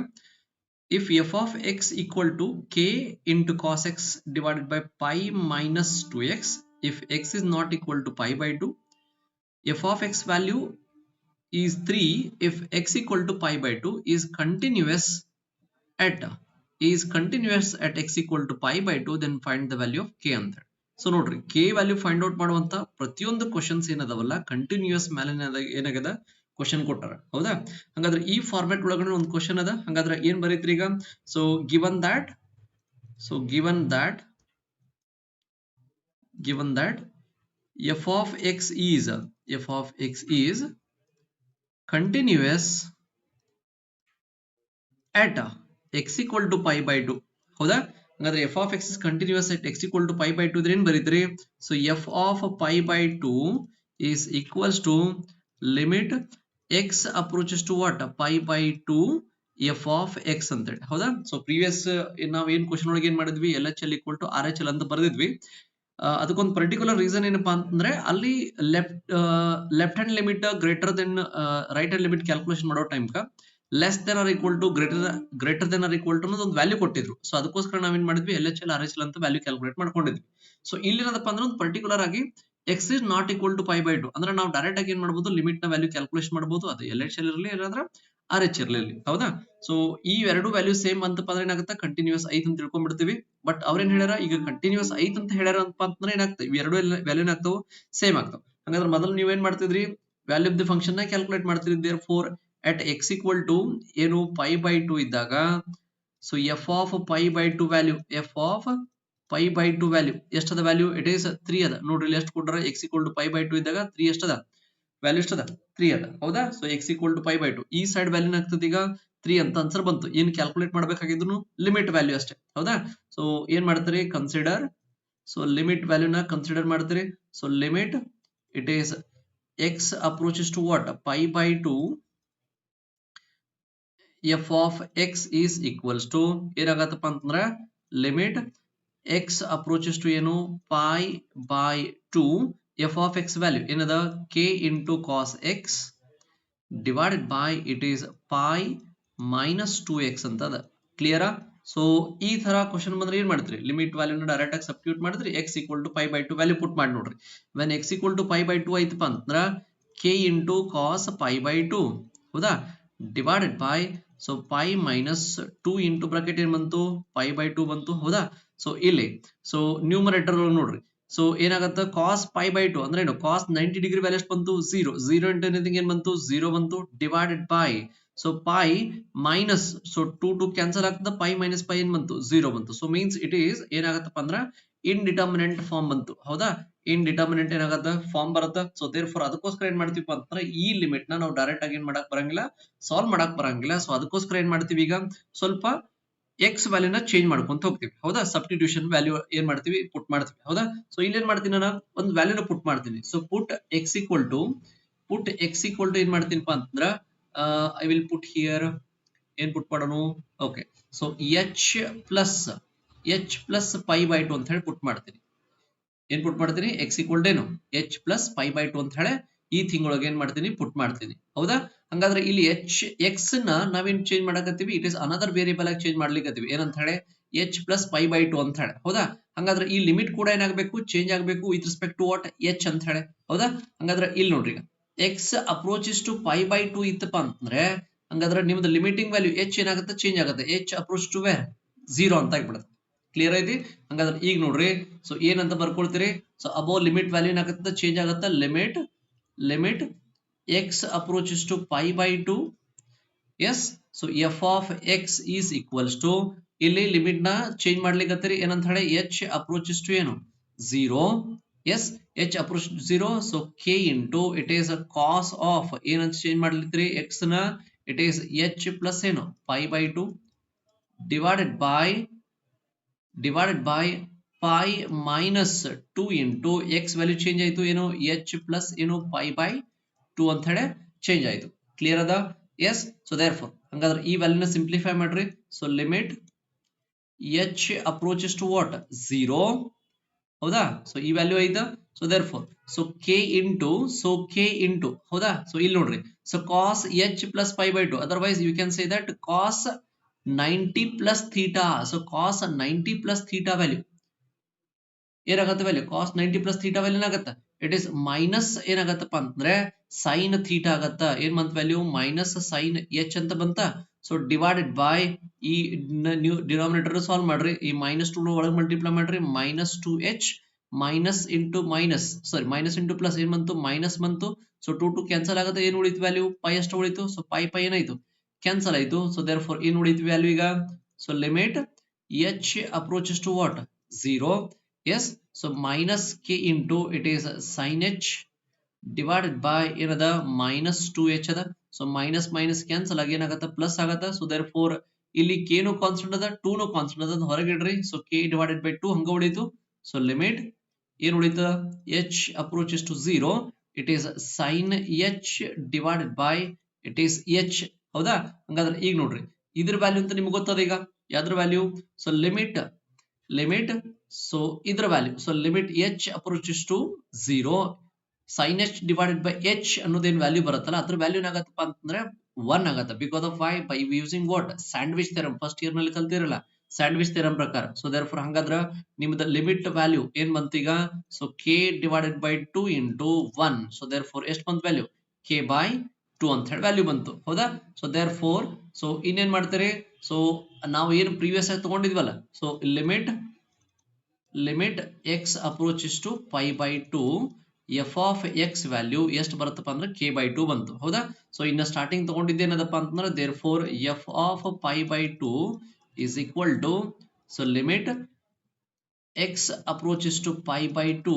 If f of X equal to k into cos x divided by pi minus 2x, if X is not equal to pi by 2, f of X value is 3 if x equal to pi by 2 is continuous at x equal to pi by 2, then find the value of k ಅಂತ. So ನೋಡ್ರಿ, k value find out ಮಾಡುವಂತ ಪ್ರತಿಯೊಂದು questions ಏನದವಲ್ಲ continuous ಮೇಲೆ ಏನಾಗದ question ಕೊಟ್ಟಾರ, ಹೌದಾ? ಹಂಗಾದ್ರೆ ಈ format ಒಳಗಡೆ ಒಂದು ಕ್ವಶನ್ ಅದ, ಹಂಗಾದ್ರೆ ಏನ್ ಬರೀತ್ರಿ ಈಗ? So given that f of x is continuous at x equal to pi by 2, ಹೌದಾ? ಹಂಗಾದ್ರೆ f of x is continuous at x equal to pi by 2 ಇದ್ರೆ ಏನ್ ಬರೀತ್ರಿ? So f of pi by 2 is equals to limit x approaches to what? pi by 2 f of x ಅಂತ ಹೇಳಿ, ಹೌದಾ? So previous ನಾವ್ ಏನ್ question ಒಳಗೆ ಏನ್ ಮಾಡಿದ್ವಿ? LHL equal to RHL ಅಂತ ಬರೆದಿದ್ವಿ. ಅದಕ್ಕೊಂದು ಪರ್ಟಿಕ್ಯುಲರ್ ರೀಸನ್ ಏನಪ್ಪಾ ಅಂತಂದ್ರೆ ಅಲ್ಲಿ left hand limit greater than right hand limit calculation ಮಾಡೋ time less than or equal to greater than or equal to ಅನ್ನೋದು ಒಂದು ವ್ಯಾಲ್ಯೂ ಕೊಟ್ಟಿದ್ರು. ಸೊ ಅದಕ್ಕೋಸ್ಕರ ನಾವೇನ್ ಮಾಡಿದ್ವಿ? LHL RHL ಅಂತ ವ್ಯಾಲ್ಯೂ ಕ್ಯಾಲ್ಕುಲೇಟ್ ಮಾಡ್ಕೊಂಡಿದ್ವಿ. ಸೊ ಇಲ್ಲಿ ಏನದಪ್ಪ ಅಂದ್ರೆ ಒಂದು ಪರ್ಟಿಕ್ಯುಲರ್ ಆಗಿ x is not equal to pi by 2 ಅಂದ್ರೆ ನಾವು ಡೈರೆಕ್ಟ್ ಆಗಿ ಏನ್ ಮಾಡಬಹುದು? ಲಿಮಿಟ್ ನ ವ್ಯಾಲ್ಯೂ ಕ್ಯಾಲ್ಕುಲೇಷನ್ ಮಾಡಬಹುದು, ಅದು LHL ಇರಲಿ ಇಲ್ಲಾಂದ್ರೆ RH ಇರಲಿ, ಹೌದಾ? ಸೊ ಈ ಎರಡು ವ್ಯಾಲ್ಯೂ ಸೇಮ್ ಅಂತಪ್ಪ ಅಂದ್ರೆ ಏನಾಗುತ್ತೆ? ಕಂಟಿನ್ಯೂಸ್ ಐತ್ ಅಂತ ತಿಳ್ಕೊಂಡ್ಬಿಡ್ತೀವಿ. ಬಟ್ ಅವ್ರೇನ್ ಹೇಳ್ಯಾರ? ಈಗ ಕಂಟಿನ್ಯೂಸ್ ಐತ್ ಅಂತ ಹೇಳ್ಯಾರ ಅಂತಂದ್ರೆ ಏನಾಗ್ತದೆ? ಇವ್ ಎರಡು ವ್ಯಾಲ್ಯೂ ಏನಾಗ್ತಾವ? ಸೇಮ್ ಆಗ್ತಾವ. ಹಾಗಾದ್ರೆ ಮೊದಲು ನೀವೇನ್ ಮಾಡ್ತಿದ್ರಿ? ವ್ಯಾಲ್ಯೂ ಆಫ್ ದಿ ಫಂಕ್ಷನ್ ನ ಕ್ಯಾಲ್ಕುಲೇಟ್ ಮಾಡ್ತಿದ್ರಿ. therefore at x equal to ಏನು pi by 2 ಇದ್ದಾಗ, so f of pi by 2 value ಎಷ್ಟದ ವ್ಯಾಲ್ಯೂ? ಇಟ್ ಈಸ್ 3 ಅದ. ನೋಡ್ರಿ ಇಲ್ಲಿ ಎಷ್ಟು ಕೊಟ್ಟಾರ? x equal to pi by 2 ಇದ್ದಾಗ 3 ಎಷ್ಟದ ವ್ಯಾಲ್ಯೂ? ಎಷ್ಟದ? 3 ಅದ, ಹೌದಾ? So x equal to pi by 2 ಈ ಸೈಡ್ ವ್ಯಾಲ್ಯೂ ಏನಾಗ್ತದೆ? ಈಗ 3 ಅಂತ ಆನ್ಸರ್ ಬಂತು. ಏನ್ ಕ್ಯಾಲ್ಕುಲೇಟ್ ಮಾಡ್ಬೇಕಾಗಿದ್ರು? ಲಿಮಿಟ್ ವ್ಯಾಲ್ಯೂ ಅಷ್ಟೇ, ಹೌದಾ? ಸೊ ಏನ್ ಮಾಡ್ತೀರಿ? ಕನ್ಸಿಡರ್, ಸೊ ಲಿಮಿಟ್ ವ್ಯಾಲ್ಯೂನ ಕನ್ಸಿಡರ್ ಮಾಡ್ತೀರಿ. So limit it is x approaches to what? pi by 2 f of x is equals to ಏನಾಗತ್ತಪ್ಪ ಅಂತಂದ್ರೆ ಲಿಮಿಟ್ x approaches to ಏನು? pi by 2 f of x value ಏನದ? k into cos x divided by it is pi minus 2x ಅಂತ ಅದ. ಕ್ಲಿಯರಾ? So ಈ ತರ question ಬಂದ್ರೆ ಏನ್ ಮಾಡ್ತೀರಿ? ಲಿಮಿಟ್ ವ್ಯಾಲ್ಯೂನ ಡೈರೆಕ್ಟ್ ಆಗಿ ಸಬ್ಸ್ಟಿಟ್ಯೂಟ್ ಮಾಡಿದ್ರಿ, x equal to pi by 2 value put ಮಾಡಿ ನೋಡ್ರಿ. when x equal to pi by 2 ಐತಪ್ಪ ಅಂತಂದ್ರ k into cos pi by 2, ಹೌದಾ? Divided by so pi minus 2 into bracket ಏನ್ ಬಂತು? pi by 2 ಬಂತು, ಹೌದಾ? ಸೊ ಇಲ್ಲಿ ಸೊ ನ್ಯೂಮರೇಟರ್ ನೋಡ್ರಿ. ಸೊ ಏನಾಗತ್ತ? cos pi by 2 ಅಂದ್ರೆ ಏನು? cos 90 ಡಿಗ್ರಿ ವ್ಯಾಲ್ಯೂ ಎಷ್ಟು ಬಂತು? 0 into ಎನಿಥಿಂಗ್ ಏನ್ ಬಂತು? 0 ಬಂತು. Divided by so pi minus, so 2 cancel ಆಗ್ತದ, pi minus pi ಏನ್ ಬಂತು? 0 ಬಂತು. ಸೊ ಮೀನ್ಸ್ ಇಟ್ ಈಸ್ ಏನಾಗತ್ತಪ್ಪ ಅಂದ್ರ ಇಂಡಿಟರ್ಮಿನೆಂಟ್ ಫಾರ್ಮ್ ಬಂತು, ಹೌದಾ? ಇಂಡಿಟರ್ಮಿನೆಂಟ್ ಏನಾಗತ್ತ? ಫಾರ್ಮ್ ಬರುತ್ತ. ಸೊ therefore ಅದಕ್ಕೋಸ್ಕರ ಏನ್ ಮಾಡ್ತೀವಿ ಅಂತಂದ್ರೆ ಈ ಲಿಮಿಟ್ ನ ನಾವು ಡೈರೆಕ್ಟ್ ಆಗಿ ಏನ್ ಮಾಡಕ್ ಬರಂಗಿಲ್ಲ, ಸಾಲ್ವ್ ಮಾಡಕ್ ಬರಂಗಿಲ್ಲ. ಸೊ ಅದಕ್ಕೋಸ್ಕರ ಏನ್ ಮಾಡ್ತೀವಿ? ಈಗ ಸ್ವಲ್ಪ x ವ್ಯಾಲ್ಯೂನ ಚೇಂಜ್ ಮಾಡ್ಕೊಂತ ಹೋಗ್ತೀವಿ, ಹೌದಾ? ಸಬ್ಸ್ಟಿಟ್ಯೂಷನ್ ವ್ಯಾಲ್ಯೂ ಏನ್ ಮಾಡ್ತೀವಿ? ಪುಟ್ ಮಾಡ್ತೀವಿ, ಹೌದಾ? ಸೊ ಇಲ್ಲಿ ಏನ್ ಮಾಡ್ತೀನಿ? ನಾನು ಒಂದು ವ್ಯಾಲ್ಯೂನ ಪುಟ್ ಮಾಡ್ತೀನಿ. So put x equal to ಏನ್ ಮಾಡ್ತೀನಿಪ್ಪ ಅಂತಂದ್ರ ಐ ವಿಲ್ ಪುಟ್ ಹಿಯರ್, ಏನ್ ಪುಟ್ ಮಾಡೋಣ? Okay, so h plus pi by 2 ಅಂತ ಹೇಳಿ ಪುಟ್ ಮಾಡ್ತೀನಿ. ಏನ್ ಪುಟ್ ಮಾಡ್ತೀನಿ? x equal to ಏನು? h ಪ್ಲಸ್ pi by 2 ಅಂತ ಹೇಳಿ ಈ ತಿಂಗಳೊಳಗೆ ಏನ್ ಮಾಡ್ತೀನಿ? ಪುಟ್ ಮಾಡ್ತೀನಿ, ಹೌದಾ? ಹಂಗಾದ್ರೆ ಇಲ್ಲಿ x ನ ನಾವೇನ್ ಚೇಂಜ್ ಮಾಡಕತ್ತೀವಿ? ಇಟ್ ಇಸ್ ಅನದರ್ ವೇರಿಯಬಲ್ ಆಗಿ ಚೇಂಜ್ ಮಾಡ್ಲಿಕ್ಕತ್ತೀವಿ. ಏನಂತ ಹೇಳಿ? h ಪ್ಲಸ್ pi by 2 ಅಂತ ಹೇಳಿ, ಹೌದಾ? ಹಂಗಾದ್ರೆ ಈ ಲಿಮಿಟ್ ಕೂಡ ಏನಾಗಬೇಕು? ಚೇಂಜ್ ಆಗಬೇಕು with respect to what? h ಅಂತ ಹೇಳಿ, ಹೌದಾ? ಹಂಗಾದ್ರೆ ಇಲ್ಲಿ ನೋಡ್ರಿ, ಈಗ x approaches to pi by 2 ಇತ್ತಪ್ಪ ಅಂತಂದ್ರೆ ಹಂಗಾದ್ರೆ ನಿಮ್ದು ಲಿಮಿಟಿಂಗ್ ವ್ಯಾಲ್ಯೂ h ಏನಾಗುತ್ತೆ? ಚೇಂಜ್ ಆಗುತ್ತೆ. h approach to where? 0 ಅಂತ ಆಗ್ಬಿಡುತ್ತೆ. ಕ್ಲಿಯರ್ ಐತಿ? ಹಂಗಾದ್ರೆ ಈಗ ನೋಡ್ರಿ, ಸೊ ಏನಂತ ಬರ್ಕೊಳ್ತೀರಿ? ಸೊ ಅಬೌವ್ ಲಿಮಿಟ್ ವ್ಯಾಲ್ಯೂ ಏನಾಗುತ್ತೆ? ಚೇಂಜ್ ಆಗುತ್ತೆ. Limit x approaches to pi by 2, yes, so f of x is equals to ಇಲ್ಲಿ ಲಿಮಿಟ್ ನ ಚೇಂಜ್ ಮಾಡ್ಲಿಕ್ಕತ್ತೀರಿ. ಏನಂತ ಹೇಳಿ? h approaches to ಏನು? 0, yes, h approaches to 0, so k into it is a cos of ಏನಂತ change ಮಾಡ್ಲಿತ್ತೀರಿ? x ನ it is h plus ಏನು? pi by 2 divided by pi minus 2 into x value change ಆಯ್ತು. ಏನು? h plus ಏನು? pi by 2 ಅಂತ ಹೇಳಿ change ಆಯ್ತು. Clear ಅದ? ಎಸ್. ಸೊ therefore ಹಂಗಾದ್ರೆ ಈ ವ್ಯಾಲ್ಯೂನ ಸಿಂಪ್ಲಿಫೈ ಮಾಡ್ರಿ. So limit h approaches to what? 0 ಹೌದಾ? ಸೊ ಈ ವ್ಯಾಲ್ಯೂ ಐತಾ? So therefore so K into ಹೌದಾ? ಸೊ ಇಲ್ಲಿ ನೋಡ್ರಿ so cos h plus pi by two otherwise you can say that cos 90 plus theta. So cos 90 plus theta value ಏನಾಗತ್ತೆ value cos 90 plus theta value ಏನಾಗತ್ತೆ it is minus ಏನಾಗತ್ತಪ್ಪ ಅಂತಂದ್ರೆ sine theta ಆಗತ್ತ ಏನ್ ಬಂತ value minus sine H ಅಂತ ಬಂತ so divided by ಈ ನ್ಯೂ ಡಿನಾಮಿನೇಟರ್ ಸಾಲ್ವ್ ಮಾಡ್ರಿ ಈ ಮೈನಸ್ ಟು ಒಳಗೆ ಮಲ್ಟಿಪ್ಲೈ ಮಾಡ್ರಿ minus two H minus into minus sorry minus into plus ಏನ್ ಬಂತು ಮೈನಸ್ ಬಂತು ಸೊ ಟು ಕ್ಯಾನ್ಸಲ್ ಆಗುತ್ತೆ ಏನ್ ಉಳಿತು ವ್ಯಾಲ್ಯೂ ಪೈ ಎಷ್ಟು ಉಳಿತು ಸೊ ಪೈ ಏನಾಯ್ತು ಕ್ಯಾನ್ಸಲ್ ಆಯ್ತು ಸೊ ದೇರ್ ಫಾರ್ ಏನ್ ಉಳಿತು ವ್ಯಾಲ್ಯೂ ಈಗ so limit h approaches to what 0 yes so minus k into it is sin h divided by ಏನದ minus 2h ಅದ so minus minus cancel ಆಗಿ ಏನಾಗತ್ತ plus ಆಗತ್ತ so therefore ಇಲ್ಲಿ k ನು ಕಾನ್ಸ್ಟೆಂಟ್ ಅದ 2 ನು ಕಾನ್ಸ್ಟೆಂಟ್ ಅದ ಹೊರಗೆ ಇಡ್ರಿ so k divided by 2 ಹಂಗ ಉಳಿತು so limit ಏನ್ ಉಳಿತ h approaches to 0 it is sin h divided by it is h ಹೌದಾ ಹಂಗಾದ್ರೆ ಈಗ ನೋಡ್ರಿ ಇದ್ರ ವ್ಯಾಲ್ಯೂ ಅಂತ ನಿಮಗೆ ಗೊತ್ತದ ಈಗ ಯಾವ್ದ್ರ ವ್ಯಾಲ್ಯೂ so limit so ಇದರ value so limit h approaches to 0 sin h divided by h ಅನ್ನೋದೇನ್ ವ್ಯಾಲ್ಯೂ ಬರುತ್ತಲ್ಲ ಅದ್ರ ವ್ಯಾಲ್ಯೂ ಏನಾಗತ್ತಪ್ಪ ಅಂತಂದ್ರೆ 1 ಆಗತ್ತೆ because of why by using what sandwich theorem first year ನಲ್ಲಿ ಕಲ್ತಿರಲ್ಲ ಸ್ಯಾಂಡ್ವಿಚ್ ಥಿಯರಂ ಪ್ರಕಾರ ಸೊ therefore ಹಂಗಾದ್ರ ನಿಮ್ಮದ ಲಿಮಿಟ್ ವ್ಯಾಲ್ಯೂ ಏನ್ ಬಂತೀಗ so k divided by 2 into 1 so therefore ಎಷ್ಟು ಬಂತ ವ್ಯಾಲ್ಯೂ k by 2 ಅಂತ ಹೇಳಿ ವ್ಯಾಲ್ಯೂ ಬಂತು ಹೌದಾ ಸೊ therefore ಸೊ ಇನ್ನೇನ್ ಮಾಡ್ತಾರೆ ಸೊ ನಾವು ಏನು ಪ್ರೀವಿಯಸ್ ಆಗಿ ತಗೊಂಡಿದ್ವಲ್ಲ so limit x approaches to pi by 2 f of x value ಎಷ್ಟು ಬರುತ್ತಪ್ಪ ಅಂದ್ರೆ k by 2 ಬಂತು ಹೌದಾ ಸೊ ಇನ್ನ ಸ್ಟಾರ್ಟಿಂಗ್ ತಗೊಂಡಿದ್ದೇನದಪ್ಪ ಅಂತಂದ್ರೆ therefore f of pi by 2 is equal to so limit x approaches to pi by 2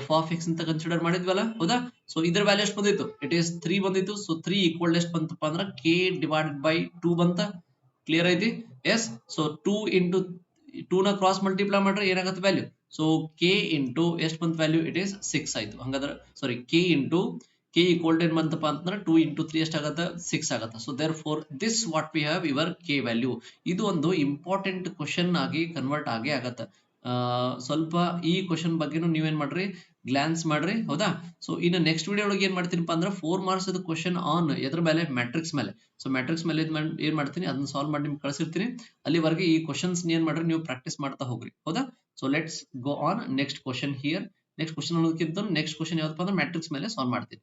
f of x ಅಂತ consider ಮಾಡಿದ್ವಲ್ಲ ಹೌದಾ so ಇದ್ರ ವ್ಯಾಲ್ಯೂ ಎಷ್ಟು ಬಂದಿತ್ತು ಇಟ್ ಇಸ್ 3 ಬಂದಿತ್ತು ಸೊ 3 ಈಕ್ವಲ್ ಎಷ್ಟು ಬಂತಪ್ಪ ಅಂದ್ರೆ k divided by 2 ಬಂತ ಕ್ಲಿಯರ್ ಐತಿ ಎಸ್ ಸೊ 2 into 2 ನ ಕ್ರಾಸ್ ಮಲ್ಟಿಪ್ಲೈ ಮಾಡ್ರೆ ಏನಾಗುತ್ತೆ ವ್ಯಾಲ್ಯೂ ಸೊ k ಇಂಟು ಎಷ್ಟು ಬಂತ ವ್ಯಾಲ್ಯೂ ಇಟ್ ಇಸ್ 6 ಆಯ್ತು ಹಂಗಾದ್ರೆ sorry k into k equal to ಏನ್ ಬಂತಪ್ಪ ಅಂತಂದ್ರೆ 2 ಇಂಟು 3 ಎಷ್ಟಾಗತ್ತೆ 6 ಆಗತ್ತೆ so therefore this what we have your k value ಇದು ಒಂದು ಇಂಪಾರ್ಟೆಂಟ್ ಕ್ವಶನ್ ಆಗಿ ಕನ್ವರ್ಟ್ ಆಗೇ ಆಗತ್ತೆ ಸ್ವಲ್ಪ ಈ ಕ್ವಶನ್ ಬಗ್ಗೆನೂ ನೀವೇನ್ ಮಾಡ್ರಿ ಗ್ಲಾನ್ಸ್ ಮಾಡ್ರಿ ಹೌದಾ ಸೊ ಇನ್ನು ನೆಕ್ಸ್ಟ್ ವಿಡಿಯೋ ಒಳಗೆ ಏನ್ ಮಾಡ್ತೀನಪ್ಪ ಅಂದ್ರೆ 4 ಮಾರ್ಕ್ಸ್ ಅದು ಕ್ವಶನ್ ಆನ್ ಎದ್ರ ಮೇಲೆ ಮ್ಯಾಟ್ರಿಕ್ಸ್ ಮೇಲೆ ಸೊ ಮ್ಯಾಟ್ರಿಕ್ಸ್ ಮೇಲೆ ಏನ್ ಮಾಡ್ತೀನಿ ಅದನ್ನ ಸಾಲ್ವ್ ಮಾಡಿ ನಿಮ್ಗೆ ಕಳಿಸಿರ್ತೀನಿ ಅಲ್ಲಿವರೆಗೆ ಈ ಕ್ವಶನ್ಸ್ ಏನ್ ಮಾಡ್ರಿ ನೀವು ಪ್ರಾಕ್ಟೀಸ್ ಮಾಡ್ತಾ ಹೋಗ್ರಿ ಹೌದಾ so let's go on next question here next question ಅನ್ನೋದಕ್ಕಿಂತ ನೆಕ್ಸ್ಟ್ ಕ್ವಶನ್ ಯಾವ್ದಪ್ಪ ಅಂದ್ರೆ ಮ್ಯಾಟ್ರಿಕ್ಸ್ ಮೇಲೆ ಸಾಲ್ವ್ ಮಾಡ್ತೀನಿ